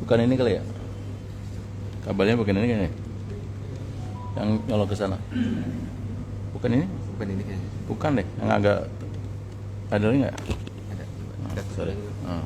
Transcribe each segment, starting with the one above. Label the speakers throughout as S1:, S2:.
S1: Bukan ini kali ya? Kabelnya bukan ini kayaknya. Yang nyolok ke sana. Bukan ini?
S2: Bukan ini kayaknya.
S1: Bukan deh, yang agak ada lagi nggak?
S2: Ada.
S1: Sorry. Hah?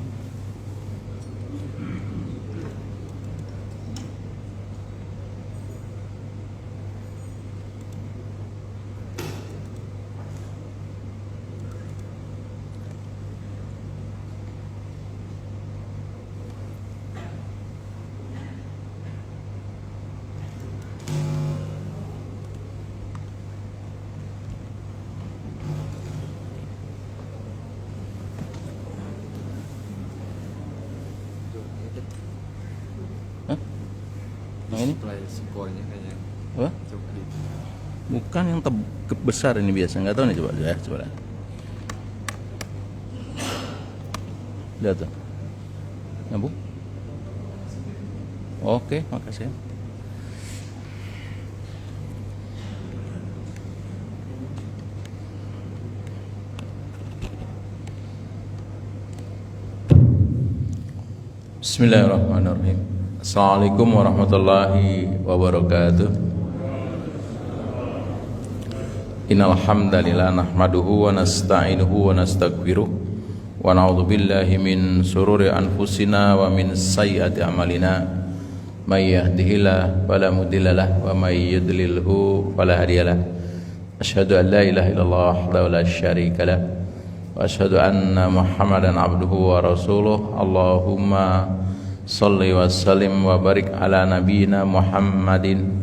S1: Yang ini?
S2: Play skornya kayaknya.
S1: Apa?
S2: Coba di.
S1: Bukan yang besar ini biasa, nggak tahu nih, coba ya, coba. Lihat tuh. Nyambung? Oke, makasih. Bismillahirrahmanirrahim. Assalamualaikum warahmatullahi wabarakatuh. Innal hamdalillah nahmaduhu wa nasta'inuhu wa nastaghfiruh wa na'udzu billahi min shururi anfusina wa min sayyiati a'malina may yahdihillahu fala mudilla lahu wa may yudlilhu fala hadiyalah. Asyhadu an la ilaha illallah wahdahu la syarika lah wa asyhadu anna Muhammadan abduhu wa rasuluh. Allahumma shalli wa sallim wa barik ala nabiyyina Muhammadin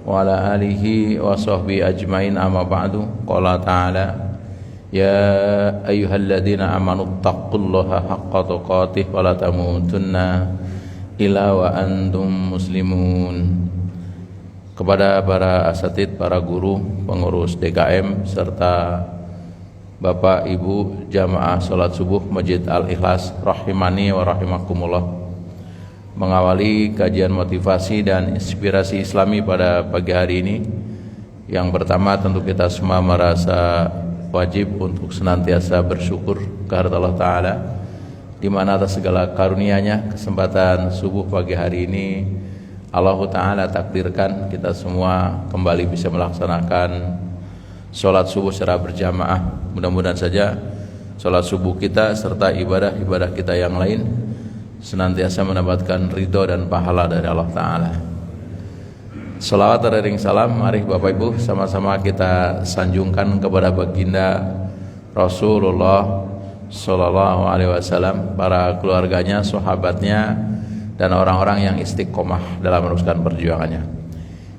S1: wa ala alihi wa sahbihi ajmain, amma ba'du. Qala ta'ala ya ayyuhalladzina amanu taqullaha haqqa tuqatih wa la tamutunna illa wa antum muslimun. Kepada para asatid, para guru, pengurus DKM serta Bapak Ibu jamaah salat subuh Masjid Al-Ikhlas rahimani wa rahimakumullah, mengawali kajian motivasi dan inspirasi Islami pada pagi hari ini. Yang pertama, tentu kita semua merasa wajib untuk senantiasa bersyukur kepada Allah Ta'ala, di mana atas segala karunia-Nya kesempatan subuh pagi hari ini Allah Ta'ala takdirkan kita semua kembali bisa melaksanakan sholat subuh secara berjamaah. Mudah-mudahan saja sholat subuh kita serta ibadah-ibadah kita yang lain senantiasa mendapatkan ridho dan pahala dari Allah Ta'ala. Salawat dan salam, mari Bapak Ibu sama-sama kita sanjungkan kepada baginda Rasulullah Sallallahu Alaihi Wasallam, para keluarganya, sahabatnya, dan orang-orang yang istiqomah dalam meneruskan perjuangannya.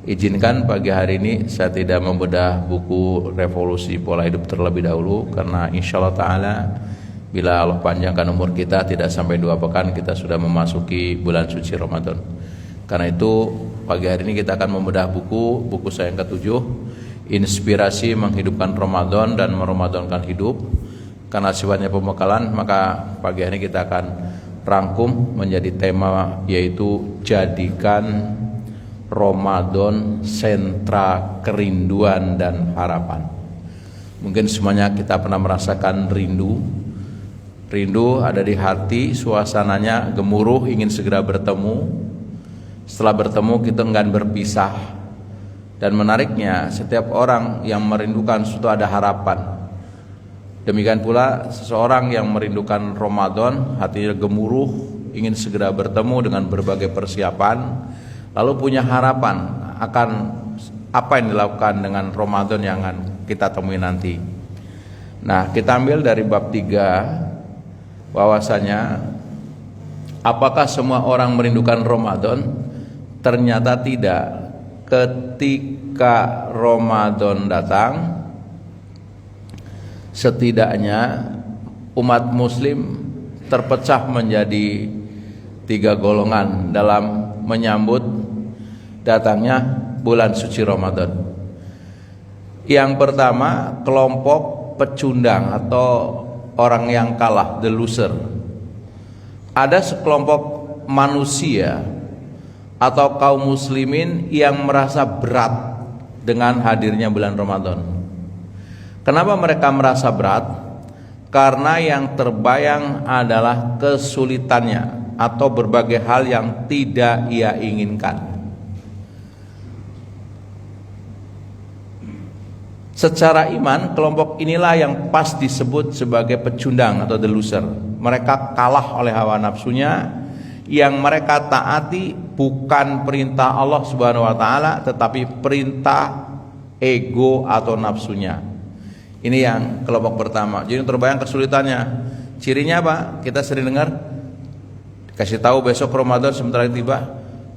S1: Izinkan pagi hari ini saya tidak membedah buku Revolusi Pola Hidup terlebih dahulu, karena insya Allah Ta'ala bila Allah panjangkan umur kita, tidak sampai 2 pekan kita sudah memasuki bulan suci Ramadan. Karena itu pagi hari ini kita akan membedah buku saya yang ke-7, Inspirasi Menghidupkan Ramadan dan Meramadankan Hidup. Karena sifatnya pembekalan, maka pagi hari ini kita akan rangkum menjadi tema, yaitu jadikan Ramadan sentra kerinduan dan harapan. Mungkin semuanya kita pernah merasakan rindu. Rindu ada di hati, suasananya gemuruh, ingin segera bertemu. Setelah bertemu kita enggan berpisah. Dan menariknya, setiap orang yang merindukan sesuatu ada harapan. Demikian pula seseorang yang merindukan Ramadan, hatinya gemuruh, ingin segera bertemu dengan berbagai persiapan, lalu punya harapan akan apa yang dilakukan dengan Ramadan yang akan kita temui nanti. Nah, kita ambil dari bab 3, bahwasanya apakah semua orang merindukan Ramadan? Ternyata tidak. Ketika Ramadan datang, setidaknya umat muslim terpecah menjadi 3 golongan dalam menyambut datangnya bulan suci Ramadan. Yang pertama, kelompok pecundang atau orang yang kalah, the loser. Ada sekelompok manusia atau kaum muslimin yang merasa berat dengan hadirnya bulan Ramadan. Kenapa mereka merasa berat? Karena yang terbayang adalah kesulitannya atau berbagai hal yang tidak ia inginkan. Secara iman, kelompok inilah yang pas disebut sebagai pecundang atau the loser. Mereka kalah oleh hawa nafsunya. Yang mereka taati bukan perintah Allah Subhanahu wa taala, tetapi perintah ego atau nafsunya. Ini yang kelompok pertama. Jadi terbayang kesulitannya. Cirinya apa? Kita sering dengar, kasih tahu besok Ramadan, sebentar lagi tiba,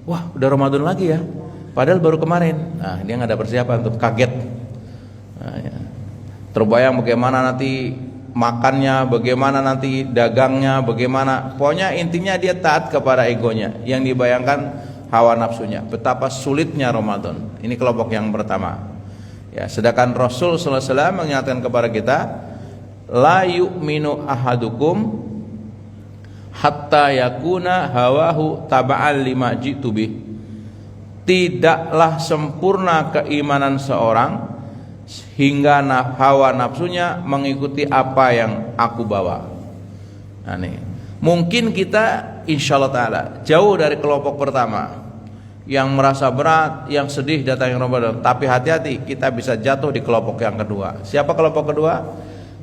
S1: wah udah Ramadan lagi ya, padahal baru kemarin. Nah, dia nggak ada persiapan, untuk kaget. Nah, ya. Terbayang bagaimana nanti makannya, bagaimana nanti dagangnya, bagaimana, pokoknya intinya dia taat kepada egonya, yang dibayangkan hawa nafsunya. Betapa sulitnya Ramadan. Ini kelompok yang pertama. Ya, sedangkan Rasul sallallahu alaihi wasallam mengingatkan kepada kita, la yu'minu ahadukum hatta yakuna hawahu taba'an lima jitu bih. Tidaklah sempurna keimanan seorang hingga hawa nafsunya mengikuti apa yang aku bawa. Nah, nih. Mungkin kita insyaallah ta'ala jauh dari kelompok pertama yang merasa berat, yang sedih datang Ramadan. Tapi hati-hati, kita bisa jatuh di kelompok yang kedua. Siapa kelompok kedua?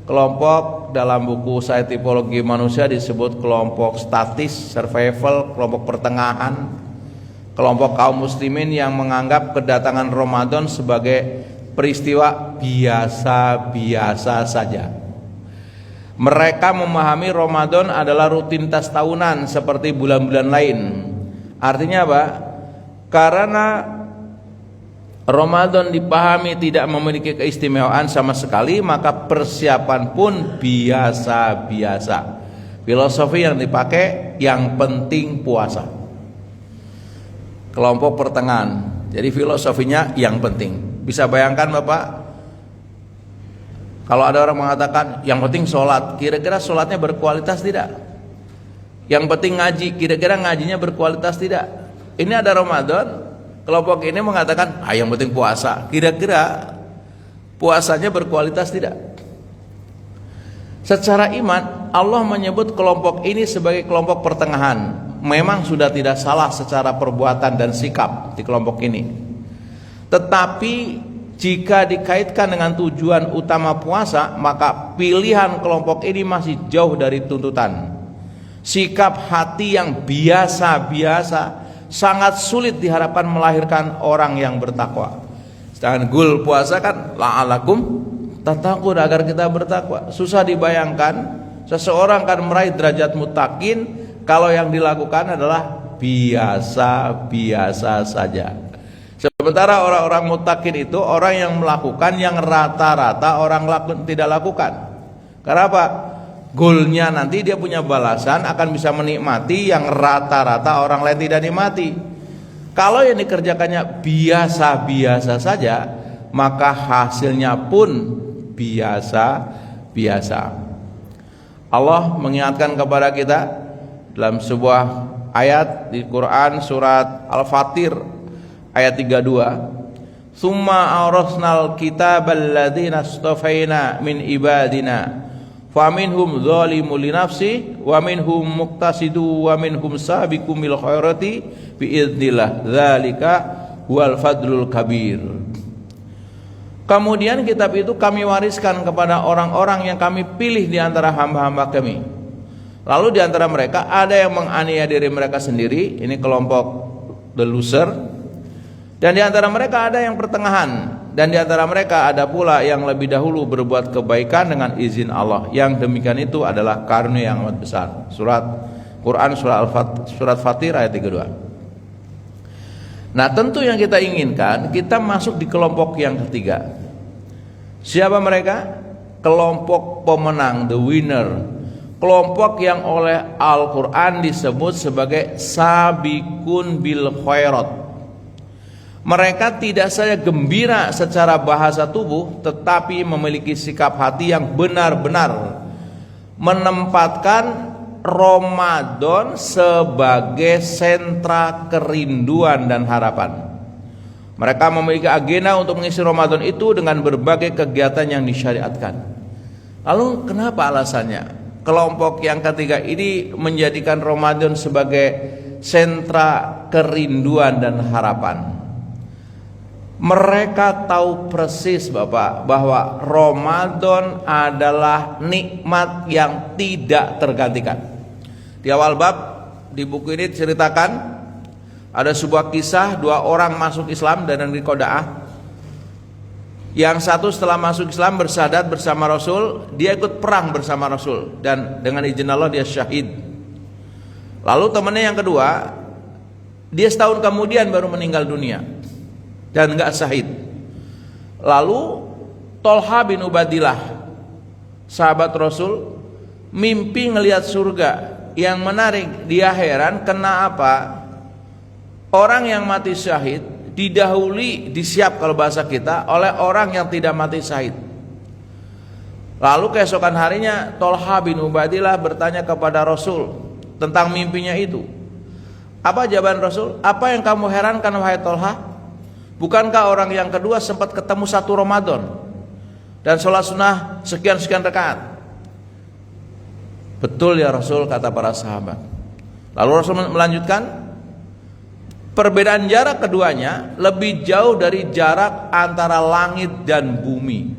S1: Kelompok dalam buku Saya Tipologi Manusia disebut kelompok statis, survival, kelompok pertengahan, kelompok kaum muslimin yang menganggap kedatangan Ramadan sebagai peristiwa biasa-biasa saja. Mereka memahami Ramadan adalah rutinitas tahunan seperti bulan-bulan lain. Artinya apa? Karena Ramadan dipahami tidak memiliki keistimewaan sama sekali, maka persiapan pun biasa-biasa. Filosofi yang dipakai, yang penting puasa. Kelompok pertengahan. Jadi filosofinya yang penting. Bisa bayangkan Bapak, kalau ada orang mengatakan yang penting sholat, kira-kira sholatnya berkualitas tidak? Yang penting ngaji, kira-kira ngajinya berkualitas tidak? Ini ada Ramadan, kelompok ini mengatakan yang penting puasa, kira-kira puasanya berkualitas tidak? Secara iman, Allah menyebut kelompok ini sebagai kelompok pertengahan. Memang sudah tidak salah secara perbuatan dan sikap di kelompok ini. Tetapi jika dikaitkan dengan tujuan utama puasa, maka pilihan kelompok ini masih jauh dari tuntutan. Sikap hati yang biasa-biasa sangat sulit diharapkan melahirkan orang yang bertakwa. Sedangkan goal puasa kan la'alakum tattaqun, agar kita bertakwa. Susah dibayangkan seseorang kan meraih derajat muttaqin kalau yang dilakukan adalah biasa-biasa saja. Sementara orang-orang muttaqin itu orang yang melakukan yang rata-rata orang tidak lakukan. Karena apa? Goalnya nanti dia punya balasan, akan bisa menikmati yang rata-rata orang lain tidak nikmati. Kalau yang dikerjakannya biasa-biasa saja, maka hasilnya pun biasa-biasa. Allah mengingatkan kepada kita dalam sebuah ayat di Quran surat Al-Fatir ayat 32, summa awrasnal kitabal ladzina astafaina min ibadina faminhum zalimun li nafsi wa minhum muqtasidu wa minhum sabiqum bil khairati biidznillah dzalika huwal fadlul kabir. Kemudian kitab itu kami wariskan kepada orang-orang yang kami pilih di antara hamba-hamba kami. Lalu di antara mereka ada yang menganiaya diri mereka sendiri, ini kelompok the loser. Dan di antara mereka ada yang pertengahan, dan di antara mereka ada pula yang lebih dahulu berbuat kebaikan dengan izin Allah. Yang demikian itu adalah karunia yang amat besar. Surat Quran surat Fatir ayat 32. Nah, tentu yang kita inginkan, kita masuk di kelompok yang ketiga. Siapa mereka? Kelompok pemenang, the winner. Kelompok yang oleh Al-Quran disebut sebagai sabiqun bil khairat. Mereka tidak saja gembira secara bahasa tubuh, tetapi memiliki sikap hati yang benar-benar menempatkan Ramadan sebagai sentra kerinduan dan harapan. Mereka memiliki agenda untuk mengisi Ramadan itu dengan berbagai kegiatan yang disyariatkan. Lalu kenapa alasannya? kelompok yang ketiga ini menjadikan Ramadan sebagai sentra kerinduan dan harapan. Mereka tahu persis Bapak bahwa Ramadan adalah nikmat yang tidak tergantikan. Di awal bab di buku ini diceritakan ada sebuah kisah 2 orang masuk Islam dari negeri Qoda'ah. Yang satu setelah masuk Islam bersahadat bersama Rasul, dia ikut perang bersama Rasul dan dengan izin Allah dia syahid. Lalu temannya yang kedua, dia setahun kemudian baru meninggal dunia dan enggak syahid. Lalu Tolha bin Ubadillah, sahabat Rasul, mimpi ngelihat surga. Yang menarik, dia heran kenapa orang yang mati syahid didahului, disiap kalau bahasa kita, oleh orang yang tidak mati syahid. Lalu keesokan harinya Tolha bin Ubadillah bertanya kepada Rasul tentang mimpinya itu. Apa jawaban Rasul? Apa yang kamu herankan wahai Tolha? Bukankah orang yang kedua sempat ketemu 1 Ramadan dan sholat sunnah sekian-sekian rakaat? Betul ya Rasul, kata para sahabat. Lalu Rasul melanjutkan, perbedaan jarak keduanya lebih jauh dari jarak antara langit dan bumi.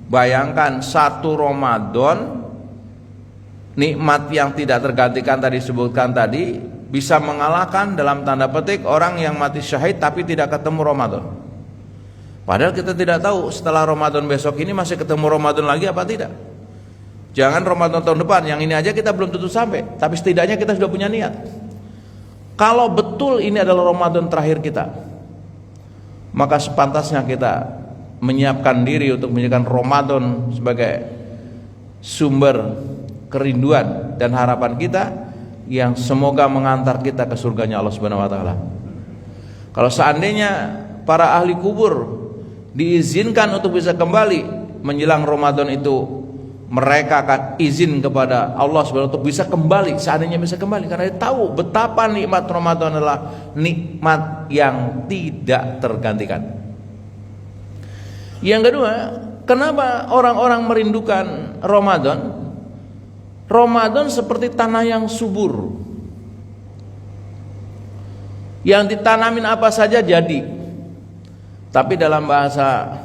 S1: Bayangkan 1 Ramadan, nikmat yang tidak tergantikan tadi disebutkan tadi, bisa mengalahkan dalam tanda petik orang yang mati syahid tapi tidak ketemu Ramadan. Padahal kita tidak tahu setelah Ramadan besok ini masih ketemu Ramadan lagi apa tidak. Jangan Ramadan tahun depan, yang ini aja kita belum tentu sampai, tapi setidaknya kita sudah punya niat. Kalau betul ini adalah Ramadan terakhir kita, maka sepantasnya kita menyiapkan diri untuk menjadikan Ramadan sebagai sumber kerinduan dan harapan kita yang semoga mengantar kita ke surganya Allah Subhanahu wa taala. Kalau seandainya para ahli kubur diizinkan untuk bisa kembali menjelang Ramadan itu, mereka akan izin kepada Allah Subhanahu untuk bisa kembali, seandainya bisa kembali, karena dia tahu betapa nikmat Ramadan adalah nikmat yang tidak tergantikan. Yang kedua, kenapa orang-orang merindukan Ramadan? Ramadan seperti tanah yang subur, yang ditanamin apa saja jadi. Tapi dalam bahasa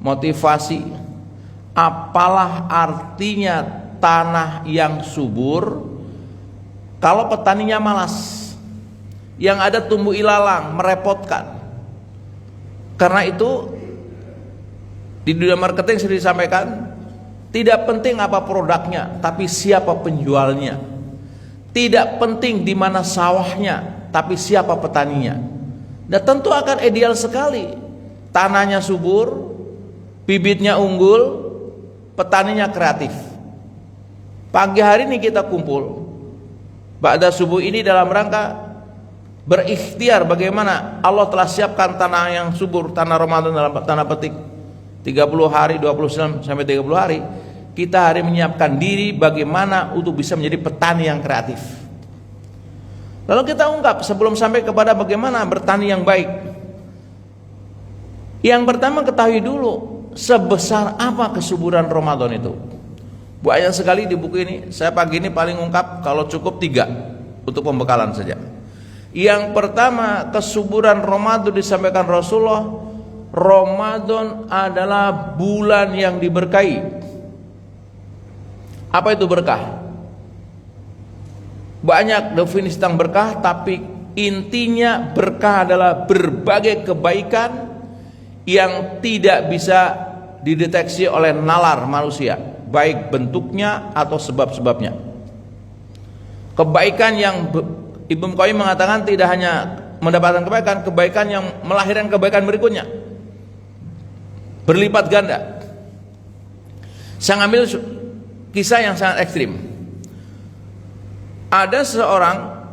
S1: motivasi, apalah artinya tanah yang subur kalau petaninya malas, yang ada tumbuh ilalang, merepotkan. Karena itu di dunia marketing sering disampaikan, tidak penting apa produknya, tapi siapa penjualnya. Tidak penting di mana sawahnya, tapi siapa petaninya. Dan tentu akan ideal sekali, tanahnya subur, bibitnya unggul, petaninya kreatif. Pagi hari ini kita kumpul ba'da subuh ini dalam rangka berikhtiar bagaimana Allah telah siapkan tanah yang subur, tanah Ramadan dalam tanah petik 30 hari, 29 sampai 30 hari. Kita hari menyiapkan diri bagaimana untuk bisa menjadi petani yang kreatif. Lalu kita ungkap sebelum sampai kepada bagaimana bertani yang baik. Yang pertama, ketahui dulu sebesar apa kesuburan Ramadan itu. Banyak sekali di buku ini. Saya pagi ini paling ungkap kalau cukup 3 untuk pembekalan saja. Yang pertama, kesuburan Ramadan disampaikan Rasulullah. Ramadan adalah bulan yang diberkahi. Apa itu berkah? Banyak definisi tentang berkah, tapi intinya berkah adalah berbagai kebaikan yang tidak bisa dideteksi oleh nalar manusia, baik bentuknya atau sebab-sebabnya. Kebaikan yang Ibnu Qayyim mengatakan tidak hanya mendapatkan kebaikan, kebaikan yang melahirkan kebaikan berikutnya, berlipat ganda. Saya ambil kisah yang sangat ekstrim. Ada seorang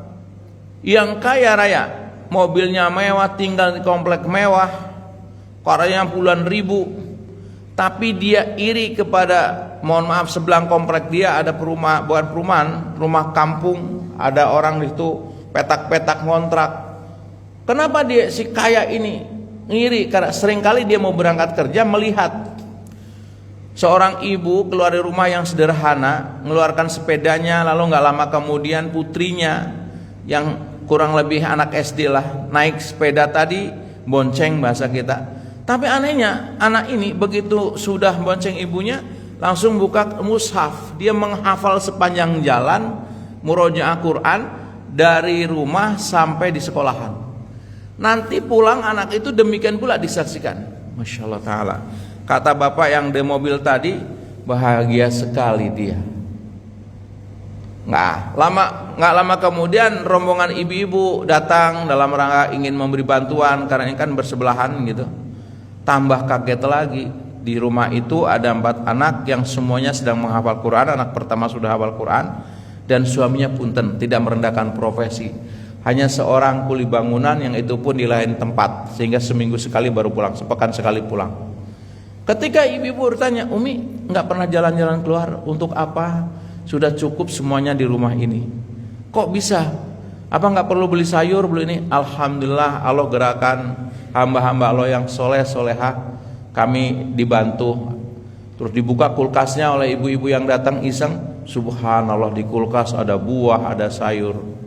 S1: yang kaya raya, mobilnya mewah, tinggal di komplek mewah, karyanya puluhan ribu, tapi dia iri kepada, mohon maaf, sebelah komplek dia ada bukan perumahan, rumah kampung, ada orang itu petak-petak ngontrak. Kenapa dia si kaya ini iri? Karena seringkali dia mau berangkat kerja melihat Seorang ibu keluar dari rumah yang sederhana, mengeluarkan sepedanya, lalu nggak lama kemudian putrinya yang kurang lebih anak SD lah, naik sepeda tadi, bonceng bahasa kita. Tapi anehnya anak ini begitu sudah bonceng ibunya, langsung buka mushaf. Dia menghafal sepanjang jalan murojaah Quran dari rumah sampai di sekolahan. Nanti pulang anak itu demikian pula disaksikan. Masya Allah Ta'ala. Kata bapak yang di mobil tadi, bahagia sekali dia. Nggak lama kemudian rombongan ibu-ibu datang dalam rangka ingin memberi bantuan karena ini kan bersebelahan gitu. Tambah kaget lagi, di rumah itu ada 4 anak yang semuanya sedang menghafal Quran. Anak pertama sudah hafal Quran dan suaminya punten, tidak merendahkan profesi. Hanya seorang kuli bangunan yang itu pun di lain tempat, sehingga seminggu sekali baru pulang, sepekan sekali pulang. Ketika ibu-ibu bertanya, Umi nggak pernah jalan-jalan keluar, untuk apa? Sudah cukup semuanya di rumah ini. Kok bisa? Apa nggak perlu beli sayur, beli ini? Alhamdulillah Allah gerakan hamba-hamba Allah yang soleh-solehah, kami dibantu. Terus dibuka kulkasnya oleh ibu-ibu yang datang iseng. Subhanallah, di kulkas ada buah, ada sayur.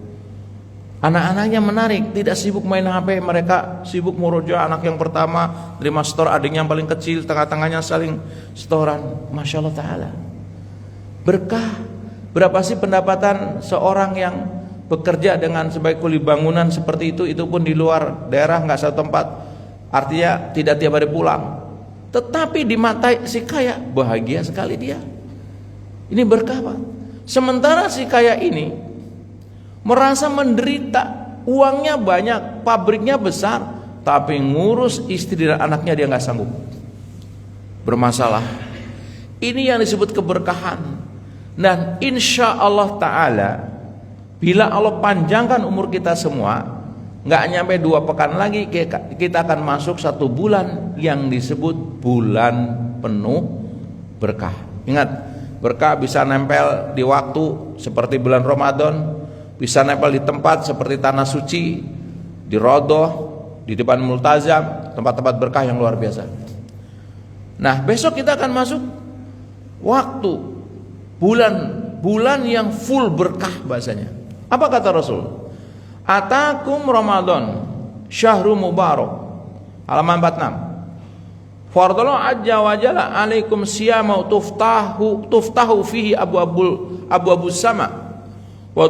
S1: Anak-anaknya menarik, tidak sibuk main HP, mereka sibuk murojaah. Anak yang pertama terima setor, adiknya yang paling kecil, tengah-tengahnya saling setoran. Masya Allah Ta'ala, berkah. Berapa sih pendapatan seorang yang bekerja dengan sebagai kuli bangunan seperti itu pun di luar daerah, nggak satu tempat, artinya tidak tiap hari pulang. Tetapi di mata si kaya bahagia sekali dia. Ini berkah, Pak. Sementara si kaya ini merasa menderita, uangnya banyak, pabriknya besar, tapi ngurus istri dan anaknya dia nggak sanggup, bermasalah. Ini yang disebut keberkahan. Dan insya Allah Ta'ala, bila Allah panjangkan umur kita semua, nggak nyampe 2 pekan lagi kita akan masuk 1 bulan yang disebut bulan penuh berkah. Ingat, berkah bisa nempel di waktu seperti bulan Ramadan, bisa nempel di tempat seperti tanah suci, di Rodoh, di depan Multazam, tempat-tempat berkah yang luar biasa. Nah, besok kita akan masuk waktu bulan yang full berkah bahasanya. Apa kata Rasul? Atakum Ramadan syahrul mubarak, halaman 46. Fardallahu azza wa jalla alaikum siyama tuftahu fihi abwabus sama wa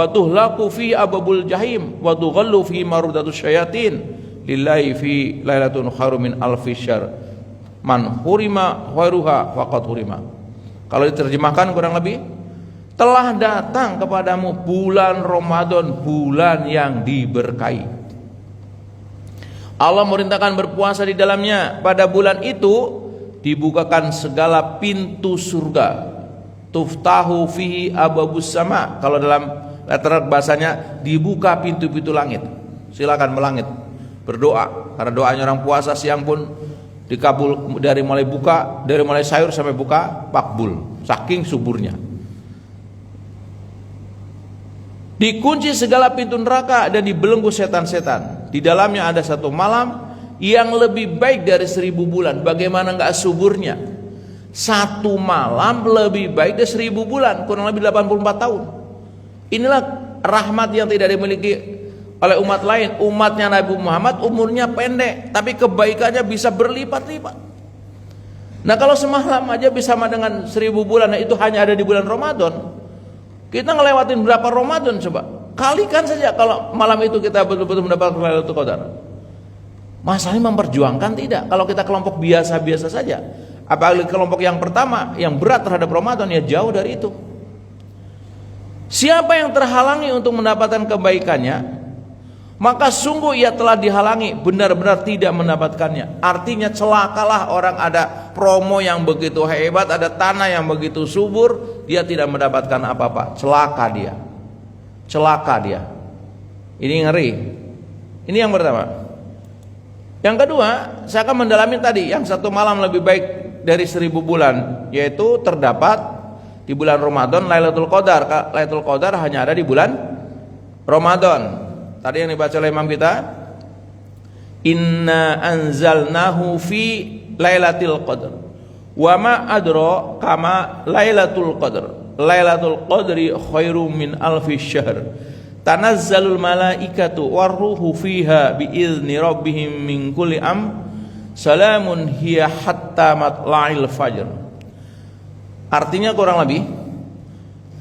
S1: tuhlaku fi ababul jahim wa tughallu fi marudatus syayatin lillahi fi lailatun khairum min alfi syahr man hurima khairuha faqad hurima. Kalau diterjemahkan kurang lebih, telah datang kepadamu bulan Ramadan, bulan yang diberkahi. Allah merintahkan berpuasa di dalamnya. Pada bulan itu dibukakan segala pintu surga. Tuftahu fihi ababus sama. Kalau dalam letter bahasanya dibuka pintu-pintu langit. Silakan melangit, berdoa. Karena doanya orang puasa siang pun dikabul, dari mulai sayur sampai buka makbul, saking suburnya. Dikunci segala pintu neraka dan dibelenggu setan-setan. Di dalamnya ada 1 malam yang lebih baik dari 1000 bulan. Bagaimana enggak suburnya? 1 malam lebih baik dari 1000 bulan, kurang lebih 84 tahun. Inilah rahmat yang tidak dimiliki oleh umat lain. Umatnya Nabi Muhammad umurnya pendek, tapi kebaikannya bisa berlipat-lipat. Nah, kalau semalam aja bisa sama dengan 1000 bulan, nah itu hanya ada di bulan Ramadan. Kita ngelewatin berapa Ramadan coba? Kalikan saja kalau malam itu kita betul-betul mendapatkan Lailatul Qadar. Masalahnya memperjuangkan tidak. Kalau kita kelompok biasa-biasa saja, apalagi kelompok yang pertama yang berat terhadap Ramadan, ya jauh dari itu. Siapa yang terhalangi untuk mendapatkan kebaikannya, maka sungguh ia telah dihalangi, benar-benar tidak mendapatkannya. Artinya celakalah orang, ada promo yang begitu hebat, ada tanah yang begitu subur, dia tidak mendapatkan apa-apa. Celaka dia. Celaka dia. Ini ngeri. Ini yang pertama. Yang kedua, saya akan mendalami tadi, yang 1 malam lebih baik dari 1000 bulan, yaitu terdapat di bulan Ramadan Lailatul Qadar. Lailatul Qadar hanya ada di bulan Ramadan. Tadi yang dibaca oleh imam kita, inna anzalnahu fi lailatul qadar Wa ma adra kama Lailatul Qadr. Lailatul Qadri khairum min alfi syahr. Tanazzalul malaikatu warruhu fiha biizni rabbihim min kulli salamun hiya hatta matla'il fajr. Artinya kurang lebih,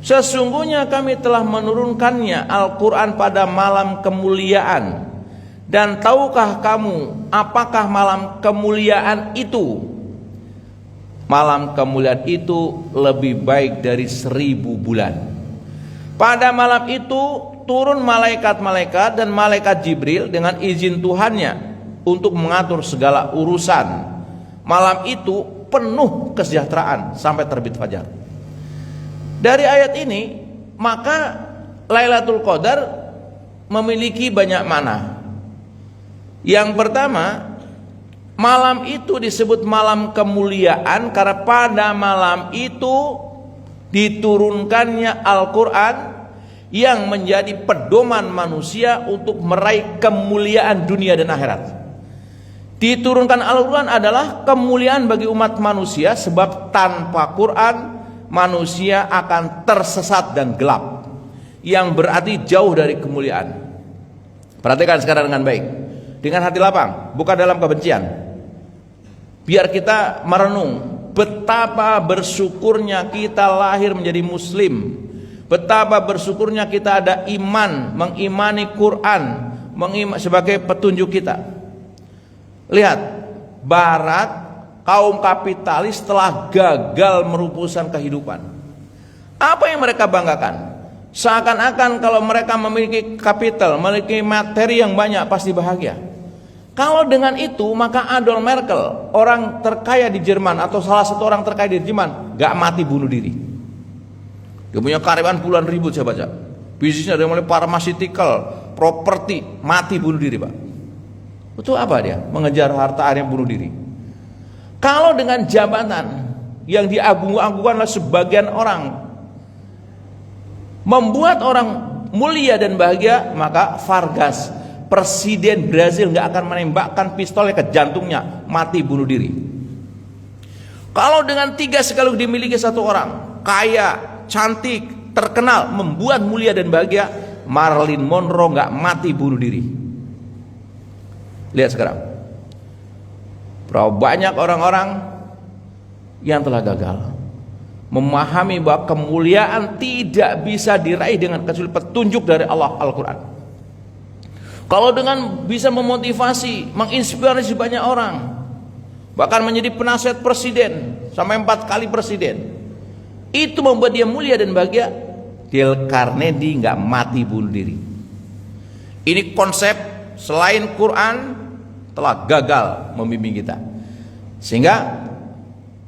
S1: sesungguhnya kami telah menurunkannya Al-Quran pada malam kemuliaan. Dan tahukah kamu apakah malam kemuliaan itu? Malam kemuliaan itu lebih baik dari 1000 bulan. Pada malam itu turun malaikat-malaikat dan malaikat Jibril dengan izin Tuhannya untuk mengatur segala urusan. Malam itu penuh kesejahteraan sampai terbit fajar. Dari ayat ini maka Lailatul Qadar memiliki banyak makna. Yang pertama, malam itu disebut malam kemuliaan karena pada malam itu diturunkannya Al-Quran yang menjadi pedoman manusia untuk meraih kemuliaan dunia dan akhirat. Diturunkan Al-Quran adalah kemuliaan bagi umat manusia, sebab tanpa Quran manusia akan tersesat dan gelap, yang berarti jauh dari kemuliaan. Perhatikan sekarang dengan baik, dengan hati lapang, bukan dalam kebencian. Biar kita merenung betapa bersyukurnya kita lahir menjadi muslim, betapa bersyukurnya kita ada iman, mengimani Quran sebagai petunjuk kita. Lihat, Barat, kaum kapitalis telah gagal merumuskan kehidupan. Apa yang mereka banggakan? Seakan-akan kalau mereka memiliki kapital, memiliki materi yang banyak pasti bahagia. Kalau dengan itu maka Adolf Merkel, orang terkaya di Jerman atau salah satu orang terkaya di Jerman, gak mati bunuh diri. Dia punya karyawan puluhan ribu, saya baca. Bisnisnya dari mulai pharmaceutical, properti, mati bunuh diri, Pak. Itu apa dia? Mengejar harta akhirnya bunuh diri. Kalau dengan jabatan yang diagung-agungkan oleh sebagian orang membuat orang mulia dan bahagia, maka Vargas, presiden Brazil, nggak akan menembakkan pistolnya ke jantungnya, mati bunuh diri. Kalau dengan 3 sekaligus dimiliki satu orang, kaya, cantik, terkenal, membuat mulia dan bahagia, Marilyn Monroe nggak mati bunuh diri. Lihat sekarang, berapa banyak orang-orang yang telah gagal memahami bahwa kemuliaan tidak bisa diraih dengan kecuali petunjuk dari Allah, Al-Quran. Kalau dengan bisa memotivasi, menginspirasi banyak orang, bahkan menjadi penasihat presiden sampai 4 kali presiden, itu membuat dia mulia dan bahagia, Dale Carnegie nggak mati bunuh diri. Ini konsep selain Quran telah gagal membimbing kita. Sehingga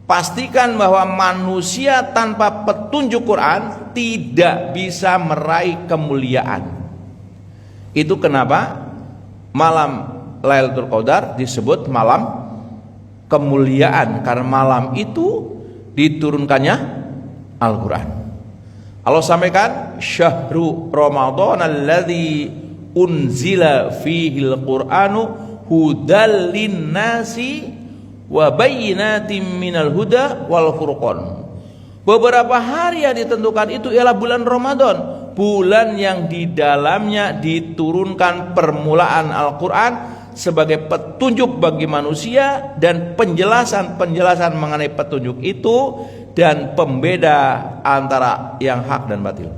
S1: pastikan bahwa manusia tanpa petunjuk Quran tidak bisa meraih kemuliaan. Itu kenapa malam Lailatul Qadar disebut malam kemuliaan, karena malam itu diturunkannya Al-Quran. Allah sampaikan, syahru Ramadan alladzi unzila fihil Qur'anu hudal linnasi wa bayyinatin minal huda wal furqan. Beberapa hari yang ditentukan itu ialah bulan Ramadan, bulan yang di dalamnya diturunkan permulaan Al-Quran sebagai petunjuk bagi manusia dan penjelasan-penjelasan mengenai petunjuk itu dan pembeda antara yang hak dan batil.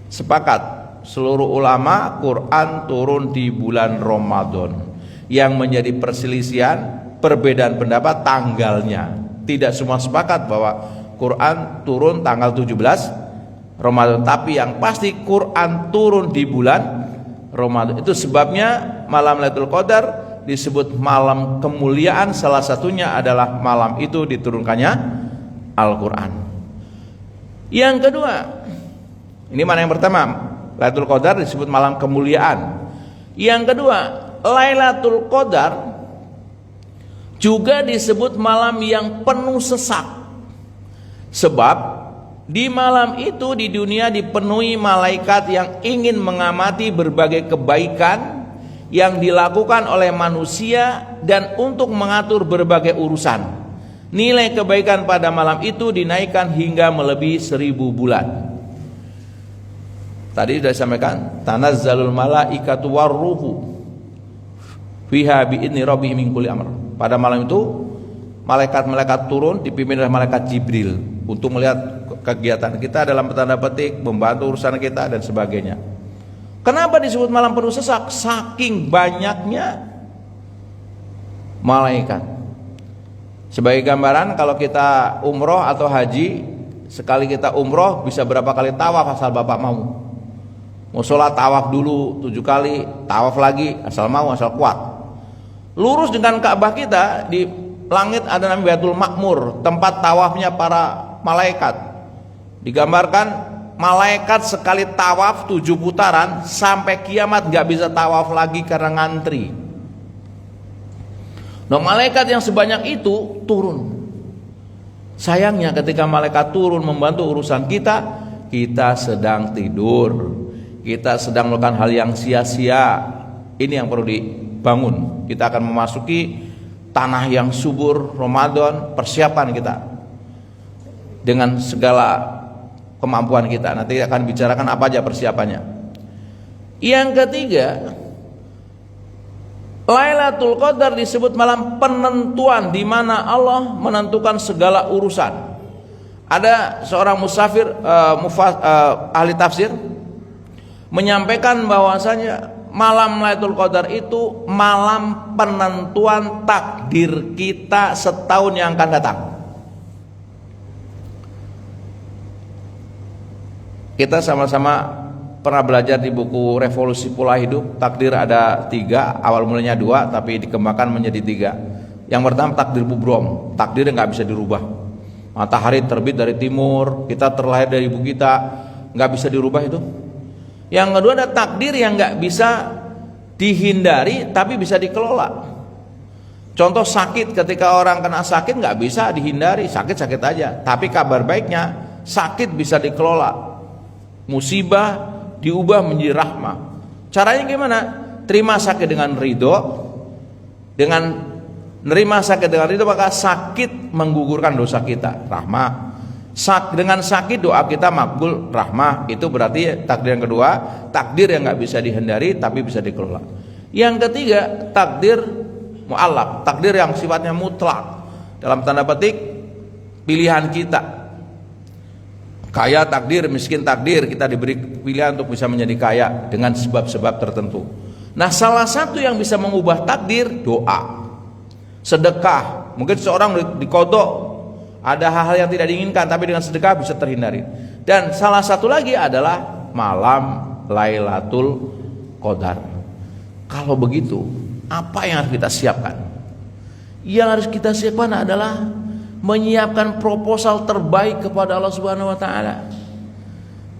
S1: Sepakat seluruh ulama, Quran turun di bulan Ramadan. Yang menjadi perselisihan, perbedaan pendapat tanggalnya. Tidak semua sepakat bahwa Quran turun tanggal 17 Ramadan, tapi yang pasti Quran turun di bulan Ramadan. Itu sebabnya malam Lailatul Qadar disebut malam kemuliaan. Salah satunya adalah malam itu diturunkannya Al-Quran. Yang kedua, ini mana yang pertama? Lailatul Qadar disebut malam kemuliaan. Yang kedua, Lailatul Qadar juga disebut malam yang penuh sesak. Sebab di malam itu di dunia dipenuhi malaikat yang ingin mengamati berbagai kebaikan yang dilakukan oleh manusia dan untuk mengatur berbagai urusan. Nilai kebaikan pada malam itu dinaikkan hingga melebihi 1000 bulan. Tadi sudah disampaikan, tanazzalul malaikatu warruhu fiha bi'idni rabbihim min kulli amr. Pada malam itu malaikat-malaikat turun dipimpin oleh malaikat Jibril untuk melihat kegiatan kita dalam tanda petik, membantu urusan kita dan sebagainya. Kenapa disebut malam penuh sesak? Saking banyaknya malaikat. Sebagai gambaran, kalau kita umroh atau haji, sekali kita umroh bisa berapa kali tawaf asal Bapak mau. Mau sholat tawaf dulu 7 kali, tawaf lagi asal mau, asal kuat. Lurus dengan Ka'bah kita, di langit ada namanya Baitul Ma'mur, tempat tawafnya para malaikat. Digambarkan malaikat sekali tawaf 7 putaran sampai kiamat gak bisa tawaf lagi karena ngantri. Nah, malaikat yang sebanyak itu turun. Sayangnya ketika malaikat turun membantu urusan kita, kita sedang tidur, kita sedang melakukan hal yang sia-sia. Ini yang perlu dibangun. Kita akan memasuki tanah yang subur Ramadan, persiapan kita dengan segala kemampuan kita. Nanti akan bicarakan apa aja persiapannya. Yang ketiga, Lailatul Qadar disebut malam penentuan, di mana Allah menentukan segala urusan. Ada seorang musafir ahli tafsir menyampaikan bahwasanya malam Lailatul Qadar itu malam penentuan takdir kita setahun yang akan datang. Kita sama-sama pernah belajar di buku Revolusi Pola Hidup, takdir ada 3, awal mulanya 2, tapi dikembangkan menjadi 3. Yang pertama takdir Bubrom, takdir yang nggak bisa dirubah. Matahari terbit dari timur, kita terlahir dari ibu kita, nggak bisa dirubah itu. Yang kedua ada takdir yang nggak bisa dihindari, tapi bisa dikelola. Contoh sakit, ketika orang kena sakit nggak bisa dihindari, sakit-sakit aja. Tapi kabar baiknya, sakit bisa dikelola. Musibah diubah menjadi rahmah. Caranya gimana? Terima sakit dengan ridho. Dengan nerima sakit dengan ridho, maka sakit menggugurkan dosa kita, rahmah. Dengan sakit doa kita makbul, rahmah. Itu berarti takdir yang kedua, takdir yang nggak bisa dihindari tapi bisa dikelola. Yang ketiga, takdir mu'allaq, takdir yang sifatnya mutlak, dalam tanda petik pilihan kita. Kaya takdir, miskin takdir, kita diberi pilihan untuk bisa menjadi kaya dengan sebab-sebab tertentu. Nah, salah satu yang bisa mengubah takdir, doa, sedekah. Mungkin seorang dikodok, ada hal-hal yang tidak diinginkan, tapi dengan sedekah bisa terhindari. Dan salah satu lagi adalah malam Lailatul Qadar. Kalau begitu, apa yang harus kita siapkan? Yang harus kita siapkan adalah menyiapkan proposal terbaik kepada Allah Subhanahu wa taala.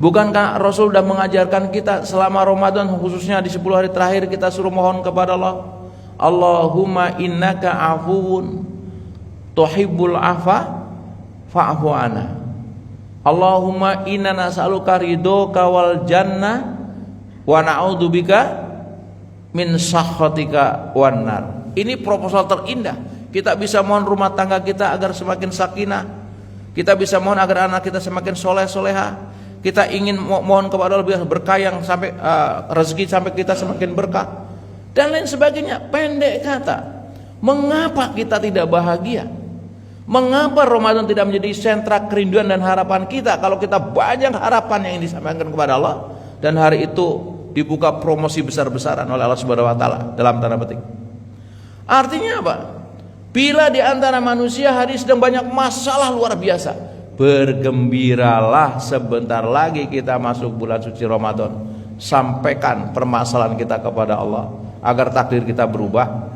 S1: Bukankah Rasul sudah mengajarkan kita selama Ramadan, khususnya di 10 hari terakhir, kita suruh mohon kepada Allah, Allahumma innaka afuwun tuhibbul afa fa'fu anna. Allahumma inna nas'aluka ridhoka wal jannah wa na'udzubika min sakhatika wan nar. Ini proposal terindah. Kita bisa mohon rumah tangga kita agar semakin sakinah. Kita bisa mohon agar anak kita semakin soleh soleha. Kita ingin mohon kepada Allah berkah yang sampai rezeki sampai kita semakin berkah dan lain sebagainya. Pendek kata, mengapa kita tidak bahagia? Mengapa Ramadan tidak menjadi sentra kerinduan dan harapan kita? Kalau kita banyak harapan yang disampaikan kepada Allah, dan hari itu dibuka promosi besar-besaran oleh Allah Subhanahu wa taala dalam tanda petik. Artinya apa? Bila di antara manusia hari sedang banyak masalah luar biasa, bergembiralah, sebentar lagi kita masuk bulan suci Ramadan. Sampaikan permasalahan kita kepada Allah agar takdir kita berubah.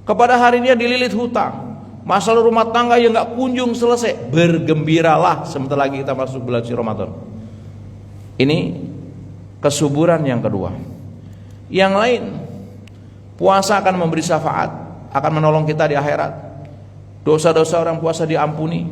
S1: Kepada hari ini dililit hutang, masalah rumah tangga yang gak kunjung selesai, bergembiralah, sebentar lagi kita masuk bulan suci Ramadan. Ini kesuburan yang kedua. Yang lain, puasa akan memberi syafaat, akan menolong kita di akhirat. Dosa-dosa orang puasa diampuni,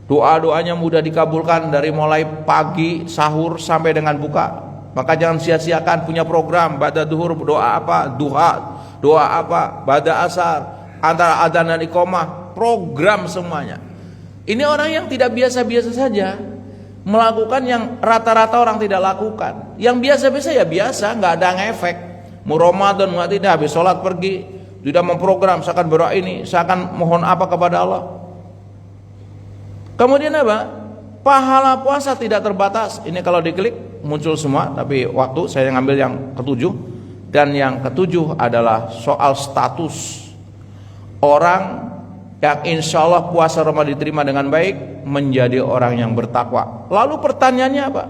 S1: doa-doanya mudah dikabulkan dari mulai pagi sahur sampai dengan buka. Maka jangan sia-siakan punya program pada duhur, doa apa, duha, doa apa, pada asar, antara adzan dan iqamah, program semuanya. Ini orang yang tidak biasa-biasa saja, melakukan yang rata-rata orang tidak lakukan. Yang biasa-biasa ya biasa, nggak ada ngefek. Mau Ramadan nggak, tidak, habis sholat pergi, tidak memprogram, saya akan berdoa ini, saya akan mohon apa kepada Allah. Kemudian apa? Pahala puasa tidak terbatas. Ini kalau diklik muncul semua, tapi waktu saya ngambil yang ketujuh. Dan yang ketujuh adalah soal status orang yang insya Allah puasa Ramadan diterima dengan baik, menjadi orang yang bertakwa. Lalu pertanyaannya apa?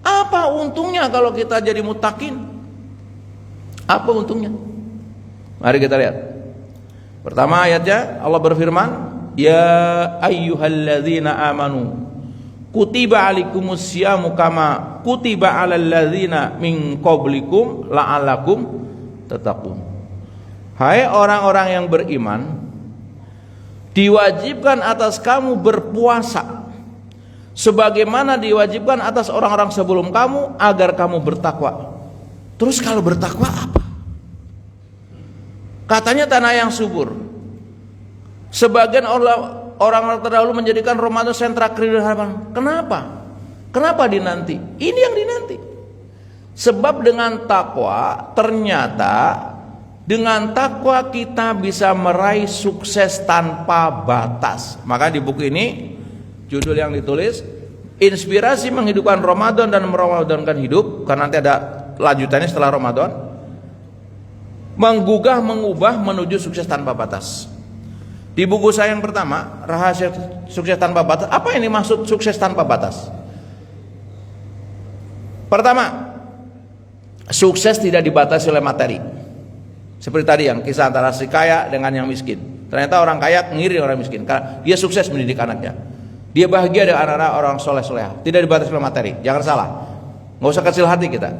S1: Apa untungnya kalau kita jadi muttaqin? Apa untungnya? Mari kita lihat. Pertama ayatnya Allah berfirman, ya ayyuhalladzina amanu kutiba alaikumusyamu kama kutiba alal ladzina min qablikum la'allakum tattaqun. Hai orang-orang yang beriman, diwajibkan atas kamu berpuasa sebagaimana diwajibkan atas orang-orang sebelum kamu agar kamu bertakwa. Terus kalau bertakwa apa? Katanya tanah yang subur. Sebagian orang terdahulu menjadikan Ramadan sentra kehidupan. Kenapa? Kenapa dinanti? Ini yang dinanti. Sebab dengan takwa, ternyata dengan takwa kita bisa meraih sukses tanpa batas. Maka di buku ini judul yang ditulis, inspirasi menghidupkan Ramadan dan meramadankan hidup, karena nanti ada lanjutannya setelah Ramadan. Menggugah, mengubah menuju sukses tanpa batas. Di buku saya yang pertama, Rahasia Sukses Tanpa Batas. Apa ini maksud sukses tanpa batas? Pertama, sukses tidak dibatasi oleh materi. Seperti tadi yang kisah antara si kaya dengan yang miskin. Ternyata orang kaya ngiri orang miskin karena dia sukses mendidik anaknya. Dia bahagia dengan anak-anak orang soleh-soleh. Tidak dibatasi oleh materi. Jangan salah. Nggak usah kecil hati kita.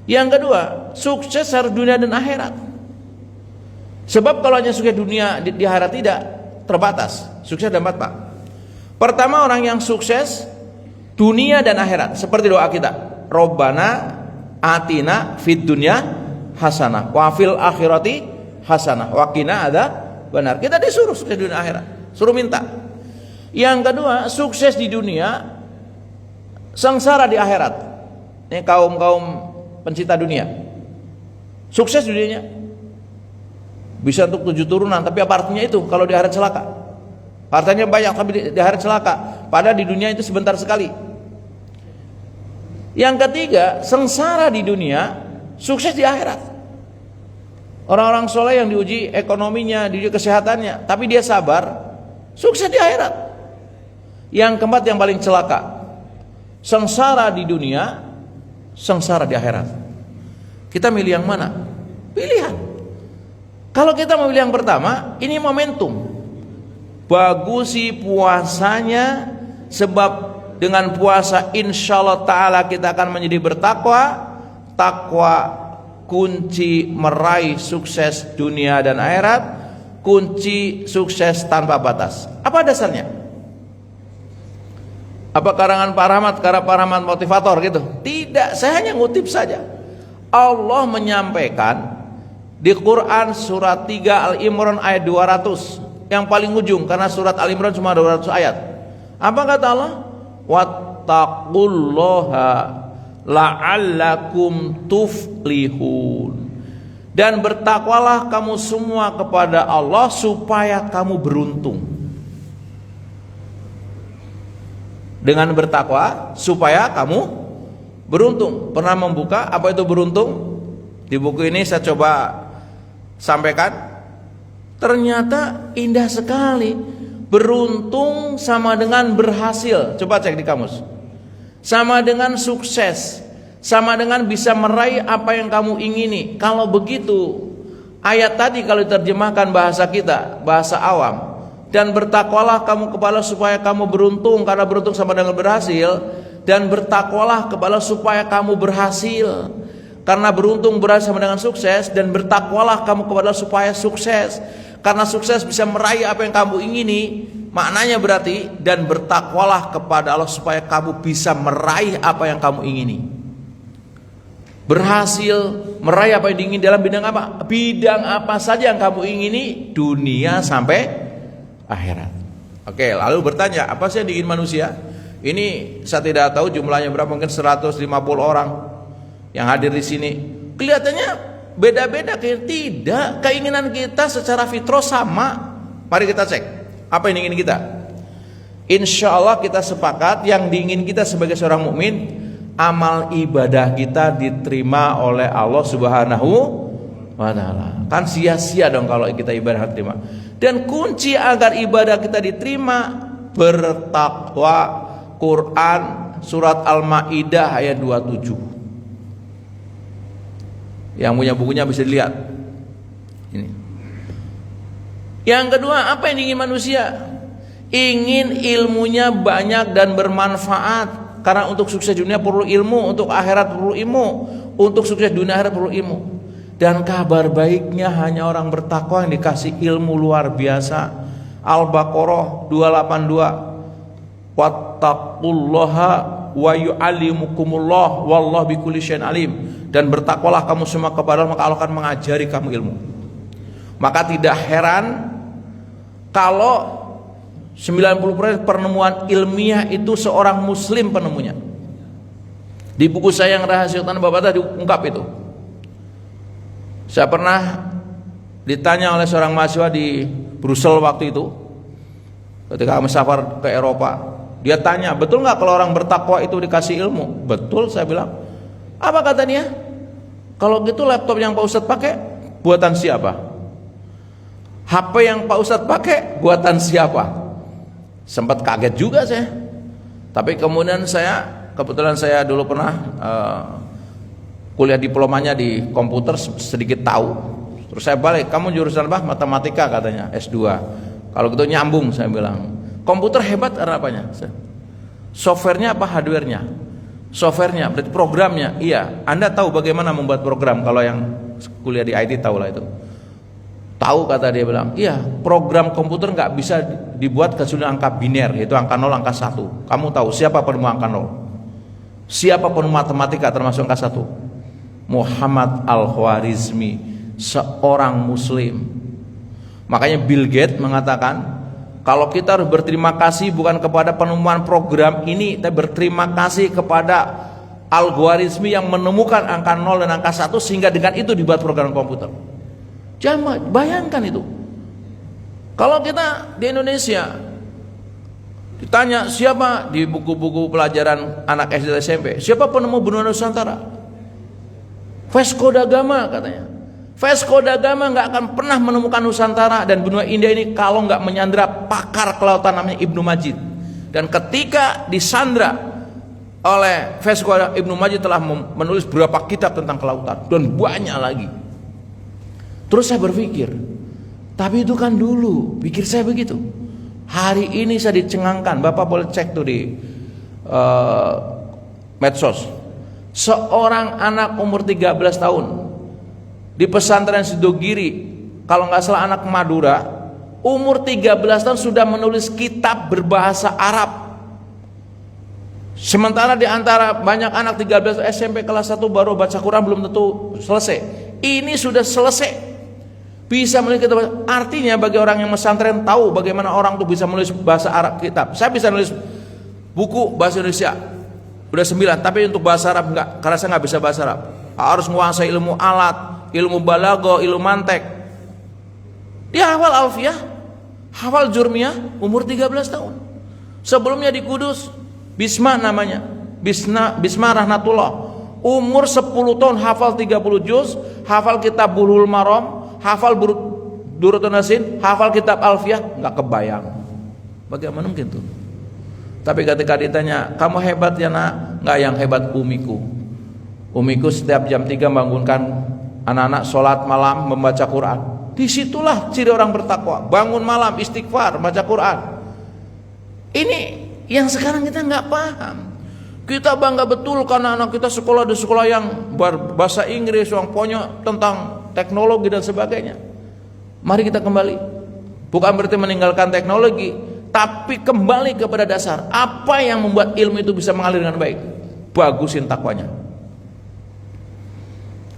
S1: Yang kedua, sukses harus dunia dan akhirat. Sebab kalau hanya sukses dunia, di akhirat tidak, terbatas. Sukses ada 4, Pak. Pertama, orang yang sukses dunia dan akhirat, seperti doa kita, Robbana atina fid dunya hasanah wa fil akhirati hasanah wa qina adzabannar. Kita disuruh sukses dunia akhirat, suruh minta. Yang kedua, sukses di dunia, sengsara di akhirat. Ini kaum-kaum pencinta dunia, sukses dunianya bisa untuk 7 turunan, tapi apa artinya itu kalau di akhirat celaka? Hartanya banyak tapi di akhirat celaka, padahal di dunia itu sebentar sekali. Yang ketiga, sengsara di dunia, sukses di akhirat. Orang-orang soleh yang diuji ekonominya, diuji kesehatannya, tapi dia sabar, sukses di akhirat. Yang keempat, yang paling celaka, sengsara di dunia, sengsara di akhirat. Kita milih yang mana? Pilihan. Kalau kita memilih yang pertama, ini momentum. Bagusi puasanya, sebab dengan puasa insya Allah ta'ala kita akan menjadi bertakwa. Takwa kunci meraih sukses dunia dan akhirat, kunci sukses tanpa batas. Apa dasarnya? Apa karangan Pak Rahmat, karena Pak Rahmat motivator gitu? Tidak, saya hanya ngutip saja. Allah menyampaikan di Quran surat 3 Al-Imran ayat 200, yang paling ujung, karena surat Al-Imran cuma 200 ayat. Apa kata Allah? Wattaqullaha la'allakum tuflihun. Dan bertakwalah kamu semua kepada Allah supaya kamu beruntung. Dengan bertakwa supaya kamu beruntung. Pernah membuka apa itu beruntung? Di buku ini saya coba sampaikan. Ternyata indah sekali. Beruntung sama dengan berhasil. Coba cek di kamus. Sama dengan sukses, sama dengan bisa meraih apa yang kamu ingini. Kalau begitu, ayat tadi kalau diterjemahkan bahasa kita, bahasa awam, dan bertakwalah kamu kepada supaya kamu beruntung, karena beruntung sama dengan berhasil. Dan bertakwalah kepada supaya kamu berhasil, karena beruntung berhasil sama dengan sukses. Dan bertakwalah kamu kepada supaya sukses, karena sukses bisa meraih apa yang kamu ingini. Maknanya berarti, dan bertakwalah kepada Allah supaya kamu bisa meraih apa yang kamu ingini. Berhasil meraih apa yang diingini dalam bidang apa? Bidang apa saja yang kamu ingini, dunia sampai akhirat. Oke, lalu bertanya, apa sih yang diingin manusia? Ini saya tidak tahu jumlahnya berapa, mungkin 150 orang yang hadir di sini. Kelihatannya beda-beda, tidak. Keinginan kita secara fitrah sama. Mari kita cek, apa yang diingin kita? Insya Allah kita sepakat yang diingin kita sebagai seorang mukmin, amal ibadah kita diterima oleh Allah Subhanahu wa ta'ala. Kan sia-sia dong kalau kita ibadah diterima. Dan kunci agar ibadah kita diterima bertakwa. Quran surat Al-Maidah ayat 27. Yang punya bukunya bisa dilihat. Ini. Yang kedua, apa yang diingin manusia? Ingin ilmunya banyak dan bermanfaat. Karena untuk sukses dunia perlu ilmu, untuk akhirat perlu ilmu, untuk sukses dunia akhirat perlu ilmu. Dan kabar baiknya hanya orang bertakwa yang dikasih ilmu luar biasa. Al-Baqarah 282. Wattaqullaha wa yu'allimukumullah wallahu bikulli syai'in alim. Dan bertakwalah kamu semua kepada Allah, maka Allah akan mengajari kamu ilmu. Maka tidak heran kalau 90% penemuan ilmiah itu seorang muslim penemunya. Di buku saya yang Rahasia Tanah Bapak tadi diungkap itu. Saya pernah ditanya oleh seorang mahasiswa di Brussels waktu itu, ketika kami safar ke Eropa. Dia tanya, betul nggak kalau orang bertakwa itu dikasih ilmu? Betul, saya bilang. Apa katanya? Kalau gitu laptop yang Pak Ustadz pakai buatan siapa? HP yang Pak Ustadz pakai buatan siapa? Sempat kaget juga saya. Tapi kemudian kebetulan saya dulu pernah kuliah diplomanya di komputer, sedikit tahu. Terus saya balik, kamu jurusan apa? Matematika katanya, S2. Kalau gitu nyambung, saya bilang. Komputer hebat karena apanya? Softwarenya apa hardwarenya? Softwarenya, berarti programnya. Iya, Anda tahu bagaimana membuat program. Kalau yang kuliah di IT tahu lah itu. Tahu, kata dia bilang. Iya, program komputer nggak bisa dibuat kecuali angka biner, yaitu angka 0, angka 1. Kamu tahu siapa penemu angka 0? Siapa penemu matematika termasuk angka 1? Muhammad Al-Khwarizmi, seorang muslim. Makanya Bill Gates mengatakan, kalau kita harus berterima kasih bukan kepada penemuan program ini, tapi berterima kasih kepada Al-Khwarizmi yang menemukan angka 0 dan angka 1, sehingga dengan itu dibuat program komputer. Jangan bayangkan itu. Kalau kita di Indonesia ditanya siapa di buku-buku pelajaran anak SD dan SMP, siapa penemu benua Nusantara? Vasco da Gama katanya. Vasco da Gama nggak akan pernah menemukan Nusantara dan benua India ini kalau nggak menyandra pakar kelautan namanya Ibnu Majid. Dan ketika disandra oleh Vasco, Ibnu Majid telah menulis beberapa kitab tentang kelautan dan banyak lagi. Terus saya berpikir, tapi itu kan dulu, pikir saya begitu. Hari ini saya dicengangkan, Bapak boleh cek tuh di medsos. Seorang anak umur 13 tahun di pesantren Sidogiri, kalau nggak salah anak Madura, umur 13 tahun sudah menulis kitab berbahasa Arab. Sementara di antara banyak anak 13 SMP kelas 1 baru baca Quran belum tentu selesai. Ini sudah selesai. Bisa menulis kitab. Artinya bagi orang yang pesantren tahu bagaimana orang tuh bisa menulis bahasa Arab kitab. Saya bisa nulis buku bahasa Indonesia udah 9, tapi untuk bahasa Arab enggak, karena saya nggak bisa bahasa Arab. Harus menguasai ilmu alat, ilmu balago, ilmu mantek. Dia hafal alfiyah, hafal jurmiyah umur 13 tahun. Sebelumnya di Kudus, Bisma namanya, Bisma Rahmatullah, umur 10 tahun hafal 30 juz, hafal kitab Bulughul Maram, hafal Durratun Nasin, hafal kitab alfiyah. Nggak kebayang bagaimana mungkin tuh. Tapi ketika ditanya, kamu hebat ya nak? Nggak, yang hebat umiku. Umiku setiap jam 3 membangunkan anak-anak sholat malam membaca Quran. Disitulah ciri orang bertakwa. Bangun malam istighfar, baca Quran. Ini yang sekarang kita nggak paham. Kita bangga betul karena anak kita sekolah di sekolah yang berbahasa Inggris, yang punya tentang teknologi dan sebagainya. Mari kita kembali. Bukan berarti meninggalkan teknologi, tapi kembali kepada dasar. Apa yang membuat ilmu itu bisa mengalir dengan baik? Bagusin takwanya.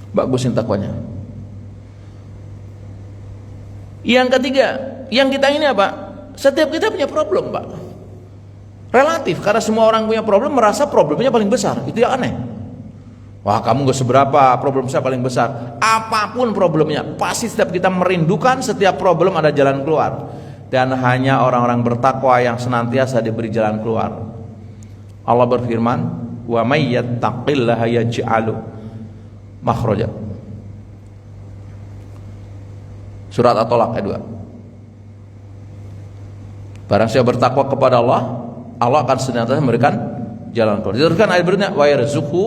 S1: Bagusin takwanya. Yang ketiga, yang kita ini apa? Setiap kita punya problem, Pak. Relatif, karena semua orang punya problem, merasa problemnya paling besar. Itu yang aneh. Wah, kamu gak seberapa, problem saya paling besar. Apapun problemnya, pasti setiap kita merindukan setiap problem ada jalan keluar. Dan hanya orang-orang bertakwa yang senantiasa diberi jalan keluar. Allah berfirman, wa may yattaqillaha yaj'alu makhraja. Surat At-Tolaq ayat 2. Barang siapa bertakwa kepada Allah, Allah akan senantiasa memberikan jalan keluar. Diteruskan ayat berikutnya, wa yarzuqhu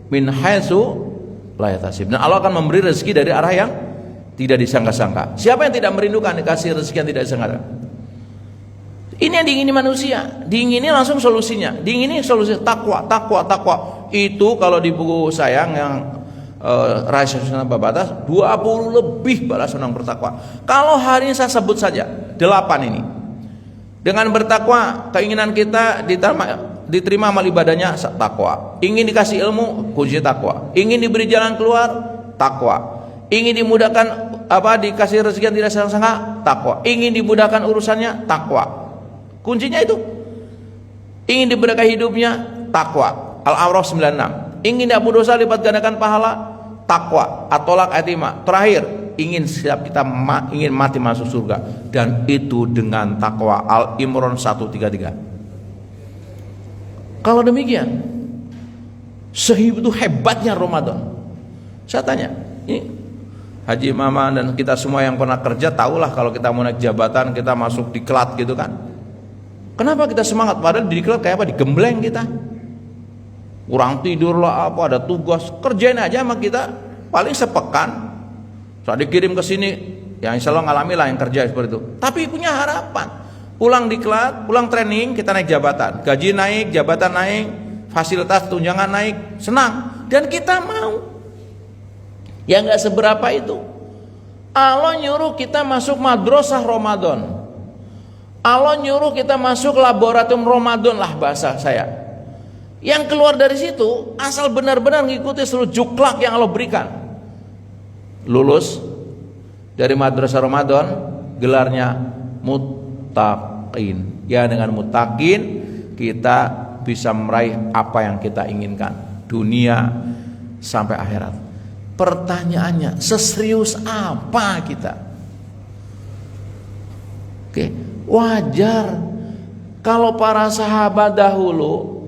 S1: min haitsu la yahtasib. Dan Allah akan memberi rezeki dari arah yang tidak disangka-sangka. Siapa yang tidak merindukan dikasih rezeki yang tidak disangka? Ini yang diingini manusia, diingini langsung solusinya, diingini solusi takwa. Itu kalau di buku saya yang Rahasia Sunnah Babatas 20 lebih balasan orang bertakwa. Kalau hari ini saya sebut saja 8 ini. Dengan bertakwa, keinginan kita diterima amal ibadahnya takwa. Ingin dikasih ilmu, kunci takwa. Ingin diberi jalan keluar, takwa. Ingin dimudahkan dikasih rezeki yang tidak sangka, takwa. Ingin dimudahkan urusannya, takwa. Kuncinya itu. Ingin diberkahi hidupnya, takwa. Al-A'raf 96. Ingin dihapus dosa, lipat gandakan pahala, takwa. At-Tolaq ayat 5. Terakhir, ingin setiap kita ingin mati masuk surga, dan itu dengan takwa. Al-Imran 133. Kalau demikian, sebegitu hebatnya Ramadan. Saya tanya, ini Haji Mama dan kita semua yang pernah kerja tahulah kalau kita mau naik jabatan, kita masuk diklat gitu kan. Kenapa kita semangat? Padahal di diklat kayak apa? Digembleng kita. Kurang tidur lah apa, ada tugas, kerjain aja sama kita paling sepekan. Saat dikirim ke sini, ya insya Allah ngalami lah yang kerja seperti itu. Tapi punya harapan. Pulang diklat, pulang training, kita naik jabatan. Gaji naik, jabatan naik, fasilitas tunjangan naik, senang. Dan kita mau. Ya nggak seberapa itu. Allah nyuruh kita masuk madrasah Ramadan. Allah nyuruh kita masuk laboratorium Ramadan lah bahasa saya. Yang keluar dari situ asal benar-benar mengikuti seluruh juklak yang Allah berikan. Lulus dari madrasah Ramadan, gelarnya muttaqin. Ya, dengan muttaqin kita bisa meraih apa yang kita inginkan, dunia sampai akhirat. Pertanyaannya, seserius apa kita? Oke, wajar kalau para sahabat dahulu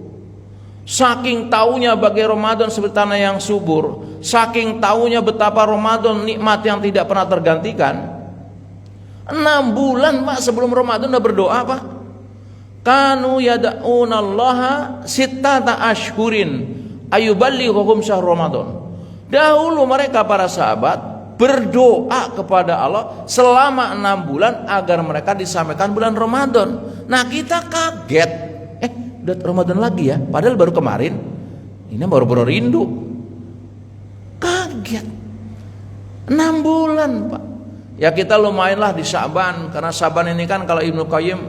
S1: saking taunya bagi Ramadan seperti tanah yang subur, saking taunya betapa Ramadan nikmat yang tidak pernah tergantikan. 6 bulan Pak sebelum Ramadan udah berdoa Pak. Kanu yad'unallaha sittata ashhurin ayuballighuhum syahr Ramadan. Dahulu mereka para sahabat berdoa kepada Allah selama 6 bulan agar mereka disampaikan bulan Ramadan. Nah, kita kaget. Udah Ramadan lagi ya, padahal baru kemarin. Ini baru rindu. Kaget. 6 bulan, Pak. Ya kita lumayanlah di Syaban, karena Syaban ini kan kalau Ibnu Qayyim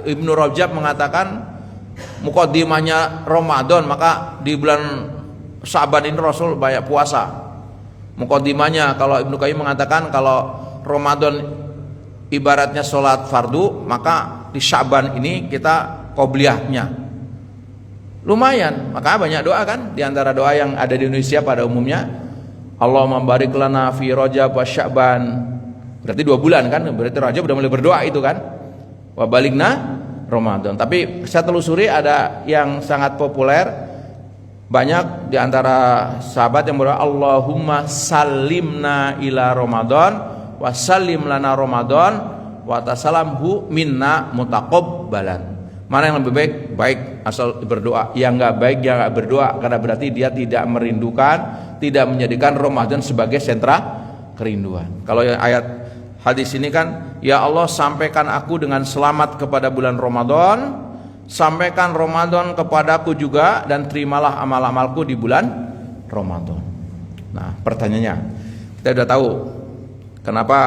S1: Ibnu Rajab mengatakan muqaddimahnya Ramadan, maka di bulan Syaban ini Rasul banyak puasa. Muqaddimahnya kalau Ibnu Qayyim mengatakan kalau Ramadan ibaratnya sholat fardu, maka di Syaban ini kita qobliyahnya. Lumayan, maka banyak doa kan. Di antara doa yang ada di Indonesia pada umumnya, Allahumma barik lana fi Rajab wa Sya'ban. Berarti 2 bulan kan, berarti Rajab udah mulai berdoa itu kan. Wa balikna Ramadan. Tapi saya telusuri ada yang sangat populer, banyak di antara sahabat yang berdoa Allahumma salimna ila Ramadan wa salim lana Ramadan wa tasalamhu minna mutaqabbalan. Mana yang lebih baik? Baik asal berdoa. Yang enggak baik yang enggak berdoa, karena berarti dia tidak merindukan, tidak menjadikan Ramadan sebagai sentra kerinduan. Kalau ayat hadis ini kan, ya Allah sampaikan aku dengan selamat kepada bulan Ramadan, sampaikan Ramadan kepadaku juga, dan terimalah amal-amalku di bulan Ramadan. Nah, pertanyaannya, kita sudah tahu kenapa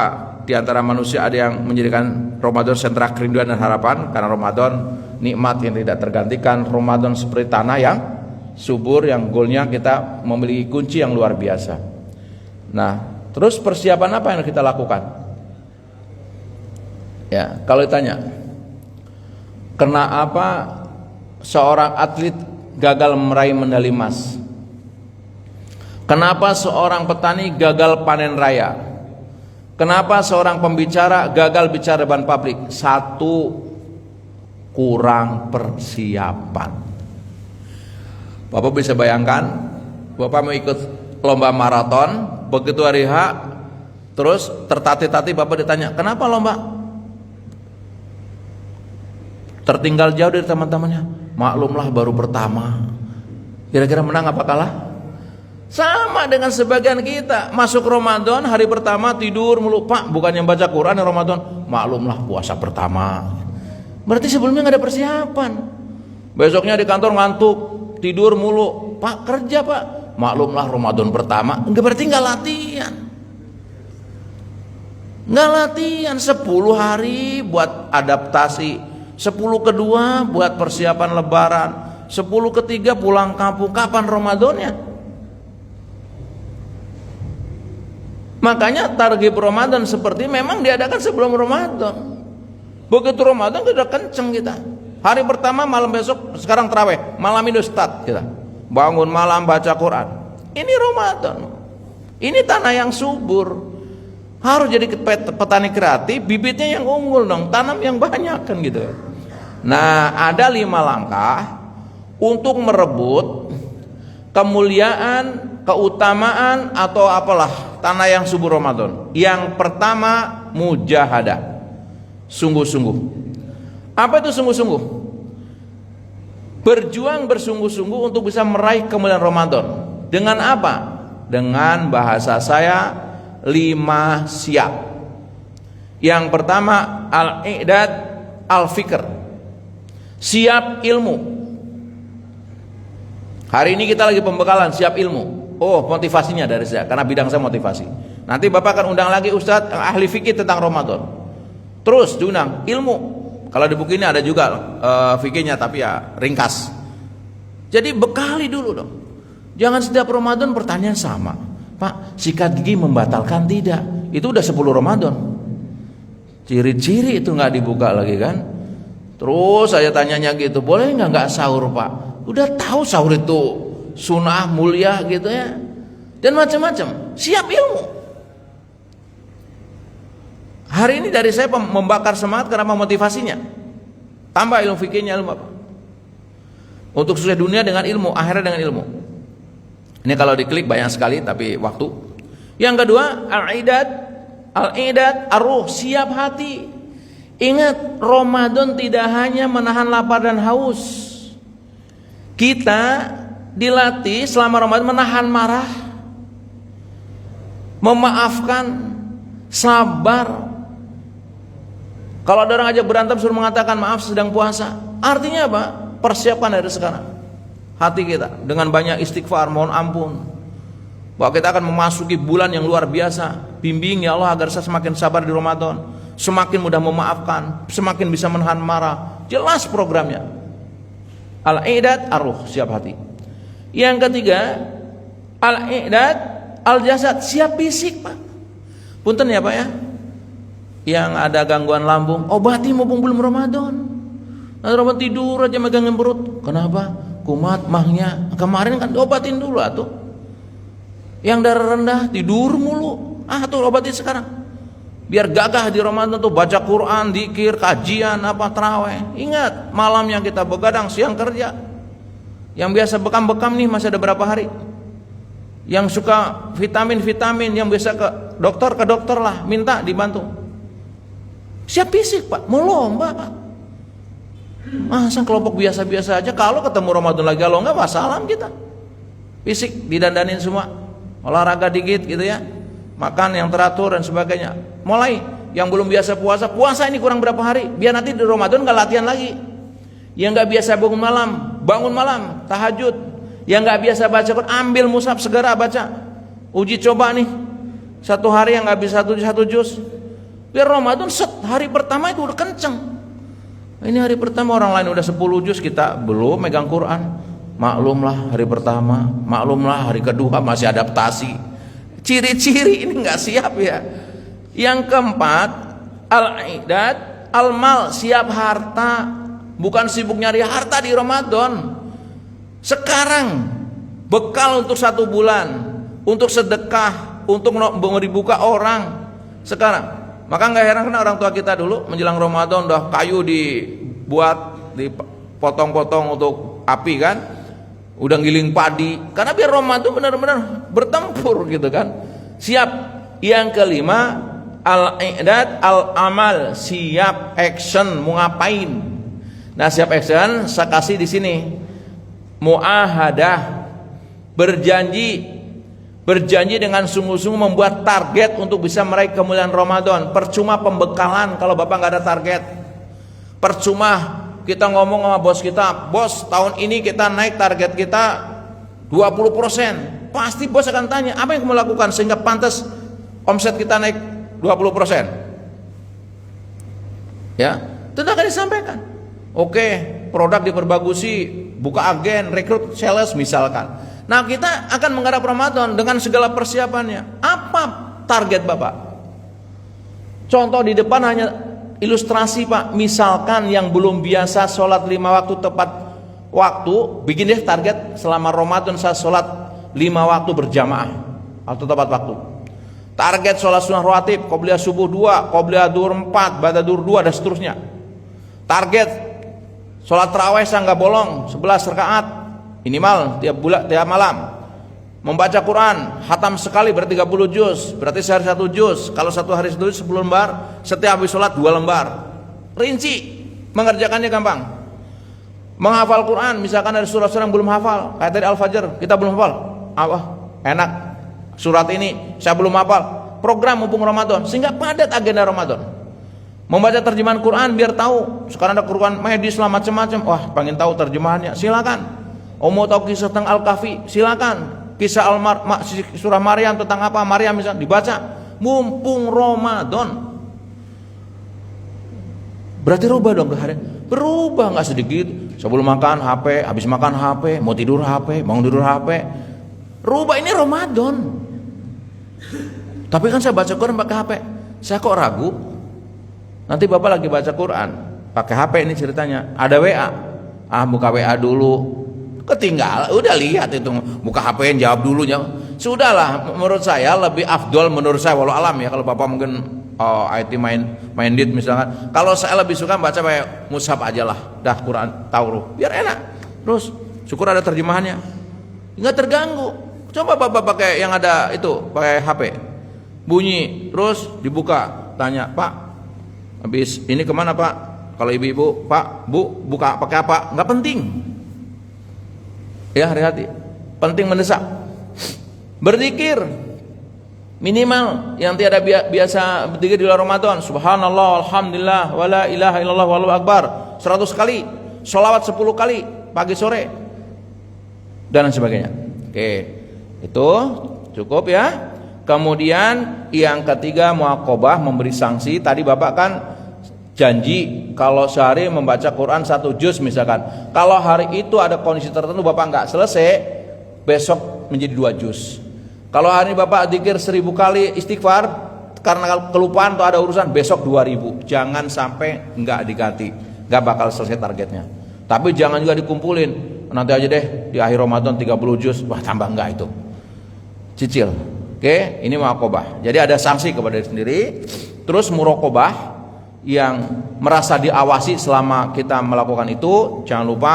S1: di antara manusia ada yang menjadikan Ramadan sentra kerinduan dan harapan, karena Ramadan nikmat yang tidak tergantikan. Ramadan seperti tanah yang subur, yang goalnya kita memiliki kunci yang luar biasa. Nah, terus persiapan apa yang kita lakukan? Ya, kalau ditanya, kenapa seorang atlet gagal meraih medali emas? Kenapa seorang petani gagal panen raya? Kenapa seorang pembicara gagal bicara depan publik? Satu, kurang persiapan. Bapak bisa bayangkan, Bapak mau ikut lomba maraton, begitu hari H, terus tertatih-tatih Bapak ditanya, kenapa lomba? Tertinggal jauh dari teman-temannya. Maklumlah baru pertama. Kira-kira menang apa kalah? Sama dengan sebagian kita, masuk Ramadan hari pertama tidur mulu. Pak, bukannya baca Quran Ramadan. Maklumlah puasa pertama. Berarti sebelumnya nggak ada persiapan. Besoknya di kantor ngantuk, tidur mulu. Pak, kerja Pak. Maklumlah Ramadan pertama. Enggak, berarti nggak latihan. Nggak latihan 10 hari buat adaptasi, 10 kedua buat persiapan lebaran, 10 ketiga pulang kampung. Kapan Ramadannya? Makanya target Ramadan seperti memang diadakan sebelum Ramadan. Begitu Ramadan kita kenceng kita. Hari pertama malam besok, sekarang tarawih, malam ini start kita. Bangun malam baca Quran. Ini Ramadan. Ini tanah yang subur. Harus jadi petani kreatif, bibitnya yang unggul dong, tanam yang banyak kan gitu. Nah, ada 5 langkah untuk merebut kemuliaan, keutamaan atau apalah tanah yang subur Ramadan. Yang pertama, mujahadah. Sungguh-sungguh. Apa itu sungguh-sungguh? Berjuang bersungguh-sungguh untuk bisa meraih kemuliaan Ramadan. Dengan apa? Dengan bahasa saya 5 siap. Yang pertama, al-i'dad al-fikr. Siap ilmu. Hari ini kita lagi pembekalan siap ilmu. Oh, motivasinya dari saya karena bidang saya motivasi. Nanti Bapak akan undang lagi Ustadz ahli fikih tentang Ramadan. Terus diundang ilmu. Kalau di buku ini ada juga fikihnya tapi ya ringkas. Jadi bekali dulu dong. Jangan setiap Ramadan pertanyaan sama. Pak, sikat gigi membatalkan tidak? Itu udah 10 Ramadan. Ciri-ciri itu nggak dibuka lagi kan? Terus saya tanyanya gitu, boleh nggak sahur Pak? Udah tahu sahur itu sunnah mulia gitu ya. Dan macam-macam. Siap ilmu. Hari ini dari saya membakar semangat karena motivasinya. Tambah ilmu fikihnya, ilmu apa? Untuk sukses dunia dengan ilmu, akhirat dengan ilmu. Ini kalau diklik banyak sekali tapi waktu. Yang kedua, al-i'dad ar-ruh, siap hati. Ingat, Ramadan tidak hanya menahan lapar dan haus. Kita dilatih selama Ramadan menahan marah, memaafkan, sabar. Kalau ada orang aja berantem suruh mengatakan maaf sedang puasa. Artinya apa? Persiapkan dari sekarang hati kita dengan banyak istighfar, mohon ampun. Bahwa kita akan memasuki bulan yang luar biasa. Bimbing ya Allah agar saya semakin sabar di Ramadan, semakin mudah memaafkan, semakin bisa menahan marah. Jelas programnya. Al-i'dad ar-ruh, siap hati. Yang ketiga, al-i'dad al-jasad, siap fisik Pak. Punten ya Pak ya, yang ada gangguan lambung, obati mumpung belum Ramadan. Nanti Ramadan tidur aja megangin perut. Kenapa? Kumat mahnya. Kemarin kan diobatin dulu atuh. Yang darah rendah tidur mulu. Tuh obati sekarang. Biar gagah di Ramadan tuh baca Quran, zikir, kajian, apa tarawih. Ingat, malamnya kita begadang, siang kerja. Yang biasa bekam-bekam nih masih ada berapa hari. Yang suka vitamin-vitamin, yang biasa ke dokter lah, minta dibantu. Siap fisik Pak, mau lomba Pak. Masa kelompok biasa-biasa aja, kalau ketemu Ramadan lagi kalau enggak wassalam kita. Fisik didandanin semua, olahraga dikit gitu ya, makan yang teratur dan sebagainya. Mulai yang belum biasa puasa ini kurang berapa hari, biar nanti di Ramadan enggak latihan lagi. Yang enggak biasa bangun malam, tahajud. Yang enggak biasa baca Quran, ambil mushaf segera baca. Uji coba nih, 1 hari yang enggak bisa satu juz. Biar Ramadan hari pertama itu udah kenceng. Ini hari pertama orang lain udah 10 juz, kita belum megang Quran. Maklumlah hari pertama, maklumlah hari kedua masih adaptasi. Ciri-ciri ini nggak siap ya. Yang keempat, al-i'dad Al-mal, siap harta, bukan sibuk nyari harta di Ramadan. Sekarang bekal untuk 1 bulan, untuk sedekah, untuk memberi buka orang. Sekarang, maka nggak heran karena orang tua kita dulu menjelang Ramadan udah kayu dibuat, dipotong-potong untuk api kan, udah ngiling padi, karena biar Ramadan benar-benar bertempur gitu kan. Siap. Yang kelima, al-i'dad al-amal, siap action, mau ngapain. Nah, siap action saya kasih di sini. Muahadah, berjanji dengan sungguh-sungguh membuat target untuk bisa meraih kemuliaan Ramadan. Percuma pembekalan kalau Bapak nggak ada target. Percuma kita ngomong sama bos kita, bos tahun ini kita naik target kita 20%. Pasti bos akan tanya, apa yang kamu lakukan sehingga pantas omset kita naik 20%? Ya, tentu akan disampaikan. Oke, produk diperbagusi, buka agen, rekrut sales misalkan. Nah, kita akan menggarap Ramadan dengan segala persiapannya. Apa target Bapak? Contoh di depan hanya ilustrasi Pak. Misalkan yang belum biasa sholat 5 waktu tepat waktu, bikin deh target selama Ramadan saya sholat 5 waktu berjamaah atau tepat waktu. Target sholat sunnah rawatib, qobliyah subuh 2, qobliyah duhur 4, ba'da duhur 2 dan seterusnya. Target sholat tarawih saya nggak bolong 11 rakaat minimal tiap malam. Membaca Quran hatam sekali berarti 30 juz, berarti sehari 1 juz. Kalau 1 hari 1 juz 10 lembar, setiap habis sholat 2 lembar. Rinci, mengerjakannya gampang. Menghafal Quran, misalkan ada surah-surah yang belum hafal, kayak tadi Al-Fajr kita belum hafal, enak surat ini saya belum hafal, program mumpung Ramadan sehingga padat agenda Ramadan. Membaca terjemahan Quran biar tahu, sekarang ada Quran medis lah macam-macam, wah pengen tahu terjemahannya, silakan. Mau tahu kisah tentang Al-Kahfi, silakan. Kisah surah Maryam tentang apa, Maryam misalnya dibaca mumpung Ramadan. Berarti rubah dong ke hari, berubah nggak sedikit. Sebelum makan HP, habis makan HP, mau tidur HP, mau tidur HP. Rubah, ini Ramadan. Tapi kan saya baca Quran pakai HP, saya kok ragu. Nanti Bapak lagi baca Quran pakai HP, ini ceritanya ada WA, buka WA dulu, ketinggalan, udah lihat itu buka HP jawab dulu, sudahlah. Menurut saya lebih afdol, menurut saya walau alam ya, kalau Bapak mungkin IT minded misalkan, kalau saya lebih suka baca kayak mushaf aja lah, dah Quran tahu biar enak, terus syukur ada terjemahannya, nggak terganggu. Coba Bapak pakai yang ada itu, pakai HP bunyi terus dibuka, tanya Pak habis ini kemana Pak, kalau ibu-ibu Pak Bu buka pakai apa, nggak penting. Ya, hati-hati, penting mendesak. Berzikir minimal yang tiada biasa berzikir di luar Ramadan, subhanallah, alhamdulillah, wala ilaha illallah, wallahu akbar 100 kali, sholawat 10 kali pagi sore dan sebagainya. Oke, itu cukup ya. Kemudian yang ketiga, muaqabah, memberi sanksi. Tadi Bapak kan janji kalau sehari membaca Quran 1 juz misalkan, kalau hari itu ada kondisi tertentu Bapak nggak selesai, besok menjadi 2 juz. Kalau hari ini Bapak zikir 1000 kali istighfar karena kelupaan atau ada urusan, besok 2000. Jangan sampai nggak diganti, nggak bakal selesai targetnya. Tapi jangan juga dikumpulin, nanti aja deh di akhir Ramadan 30 juz, wah tambah nggak itu, cicil. Oke, ini muaqabah. Jadi ada sanksi kepada diri sendiri. Terus muraqabah, yang merasa diawasi selama kita melakukan itu. Jangan lupa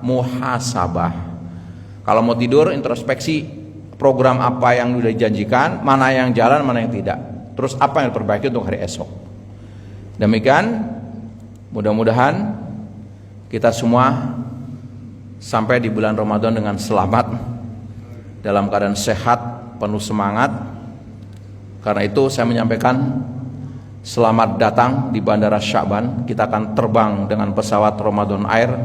S1: muhasabah. Kalau mau tidur, introspeksi program apa yang sudah dijanjikan, mana yang jalan, mana yang tidak, terus apa yang diperbaiki untuk hari esok. Demikian, mudah-mudahan kita semua sampai di bulan Ramadan dengan selamat, dalam keadaan sehat, penuh semangat. Karena itu saya menyampaikan selamat datang di Bandara Sya'ban. Kita akan terbang dengan pesawat Ramadan Air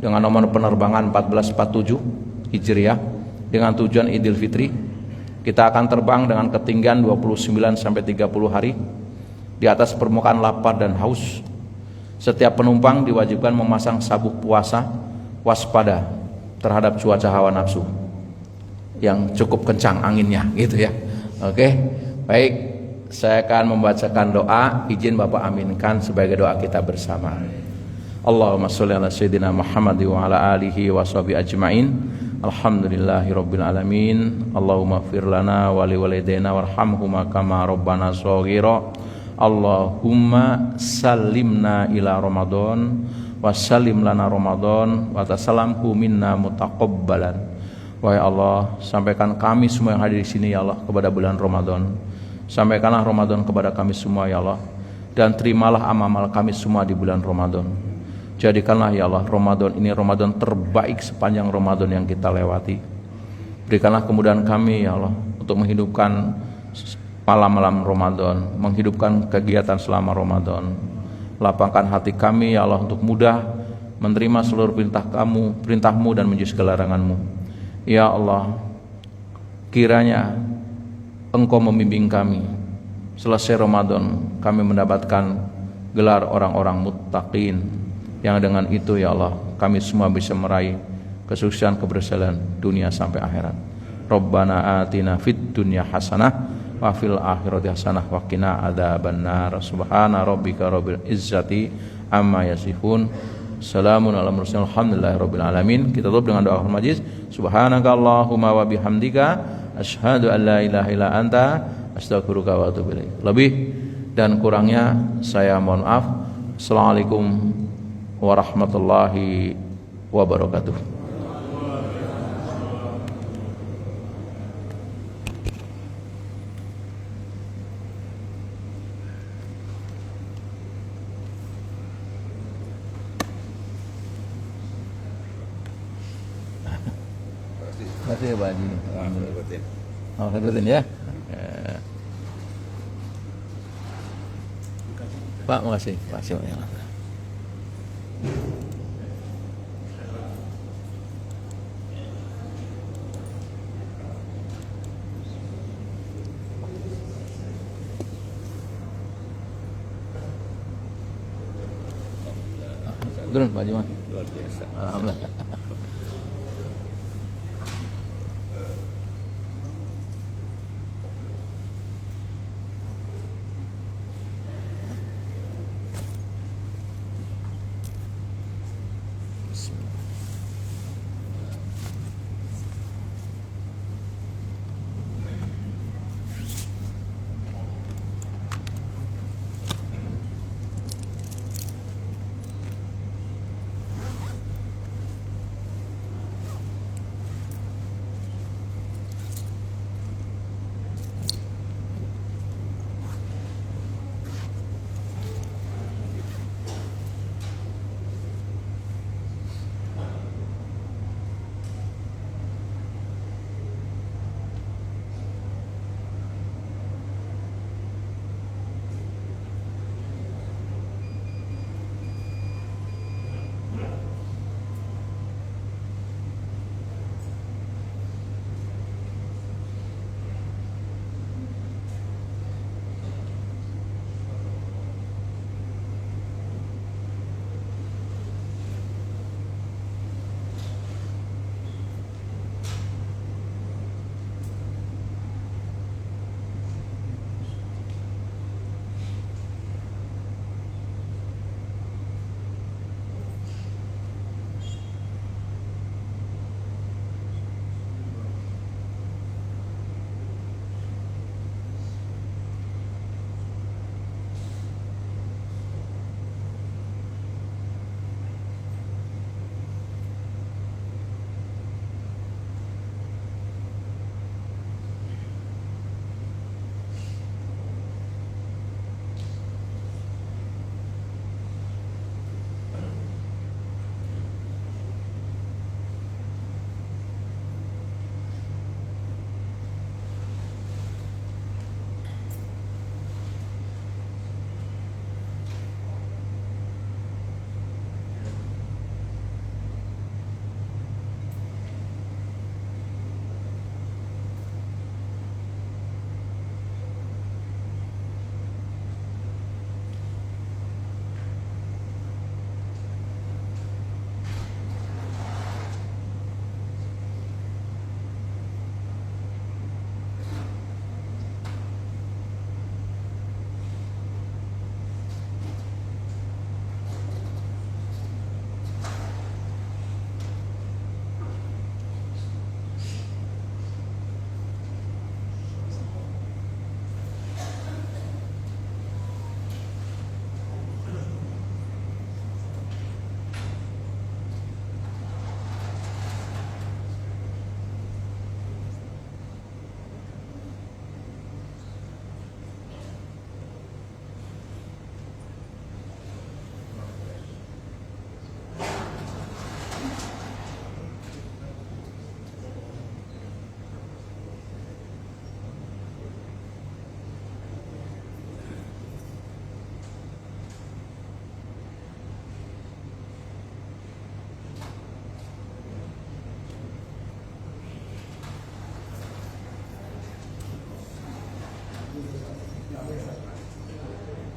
S1: dengan nomor penerbangan 1447 Hijriah dengan tujuan Idul Fitri. Kita akan terbang dengan ketinggian 29 sampai 30 hari di atas permukaan lapar dan haus. Setiap penumpang diwajibkan memasang sabuk puasa, waspada terhadap cuaca hawa nafsu yang cukup kencang anginnya gitu ya. Oke, baik. saya akan membacakan doa, izin Bapak aminkan sebagai doa kita bersama. Allahumma sholli ala sayyidina Muhammad wa ala alihi wa sahbihi ajmain. Alhamdulillahi rabbil alamin. Allahumma ighfir lana wa li walidayna warhamhuma kama rabbana shaghira. Allahumma sallimna ila Ramadan wa sallim lana Ramadan wa tasallamhu minna mutaqabbalan. Wahai Allah, sampaikan kami semua yang hadir di sini ya Allah kepada bulan Ramadan. Sampaikanlah Ramadan kepada kami semua ya Allah, dan terimalah amal-amal kami semua di bulan Ramadan. Jadikanlah ya Allah Ramadan ini Ramadan terbaik sepanjang Ramadan yang kita lewati. Berikanlah kemudahan kami ya Allah untuk menghidupkan malam-malam Ramadan, menghidupkan kegiatan selama Ramadan. Lapangkan hati kami ya Allah untuk mudah menerima seluruh perintah-Mu dan menjauhi segala larangan-Mu. Ya Allah, kiranya Engkau membimbing kami. Selesai Ramadan kami mendapatkan gelar orang-orang muttaqin, yang dengan itu ya Allah kami semua bisa meraih kesuksesan keberhasilan dunia sampai akhirat. Rabbana atina fid dunya hasanah wa fil akhirati hasanah wa qina adzabannar. Subhana rabbika rabbil izzati amma yasifun. Assalamun ala mursalin alhamdulillahi rabbil alamin. Kita tutup dengan doa majlis. Subhanaka Allahumma wa bihamdika asyhadu an la ilaha illa anta astaghfiruka wa atubu ilaik. Lebih dan kurangnya saya mohon maaf. Assalamualaikum warahmatullahi wabarakatuh. Terima kasih Pak Haji. Oh, khidmatin ya. Pak, makasih. Pak, silakan. Turun Pak Haji. Luar biasa. Alhamdulillah.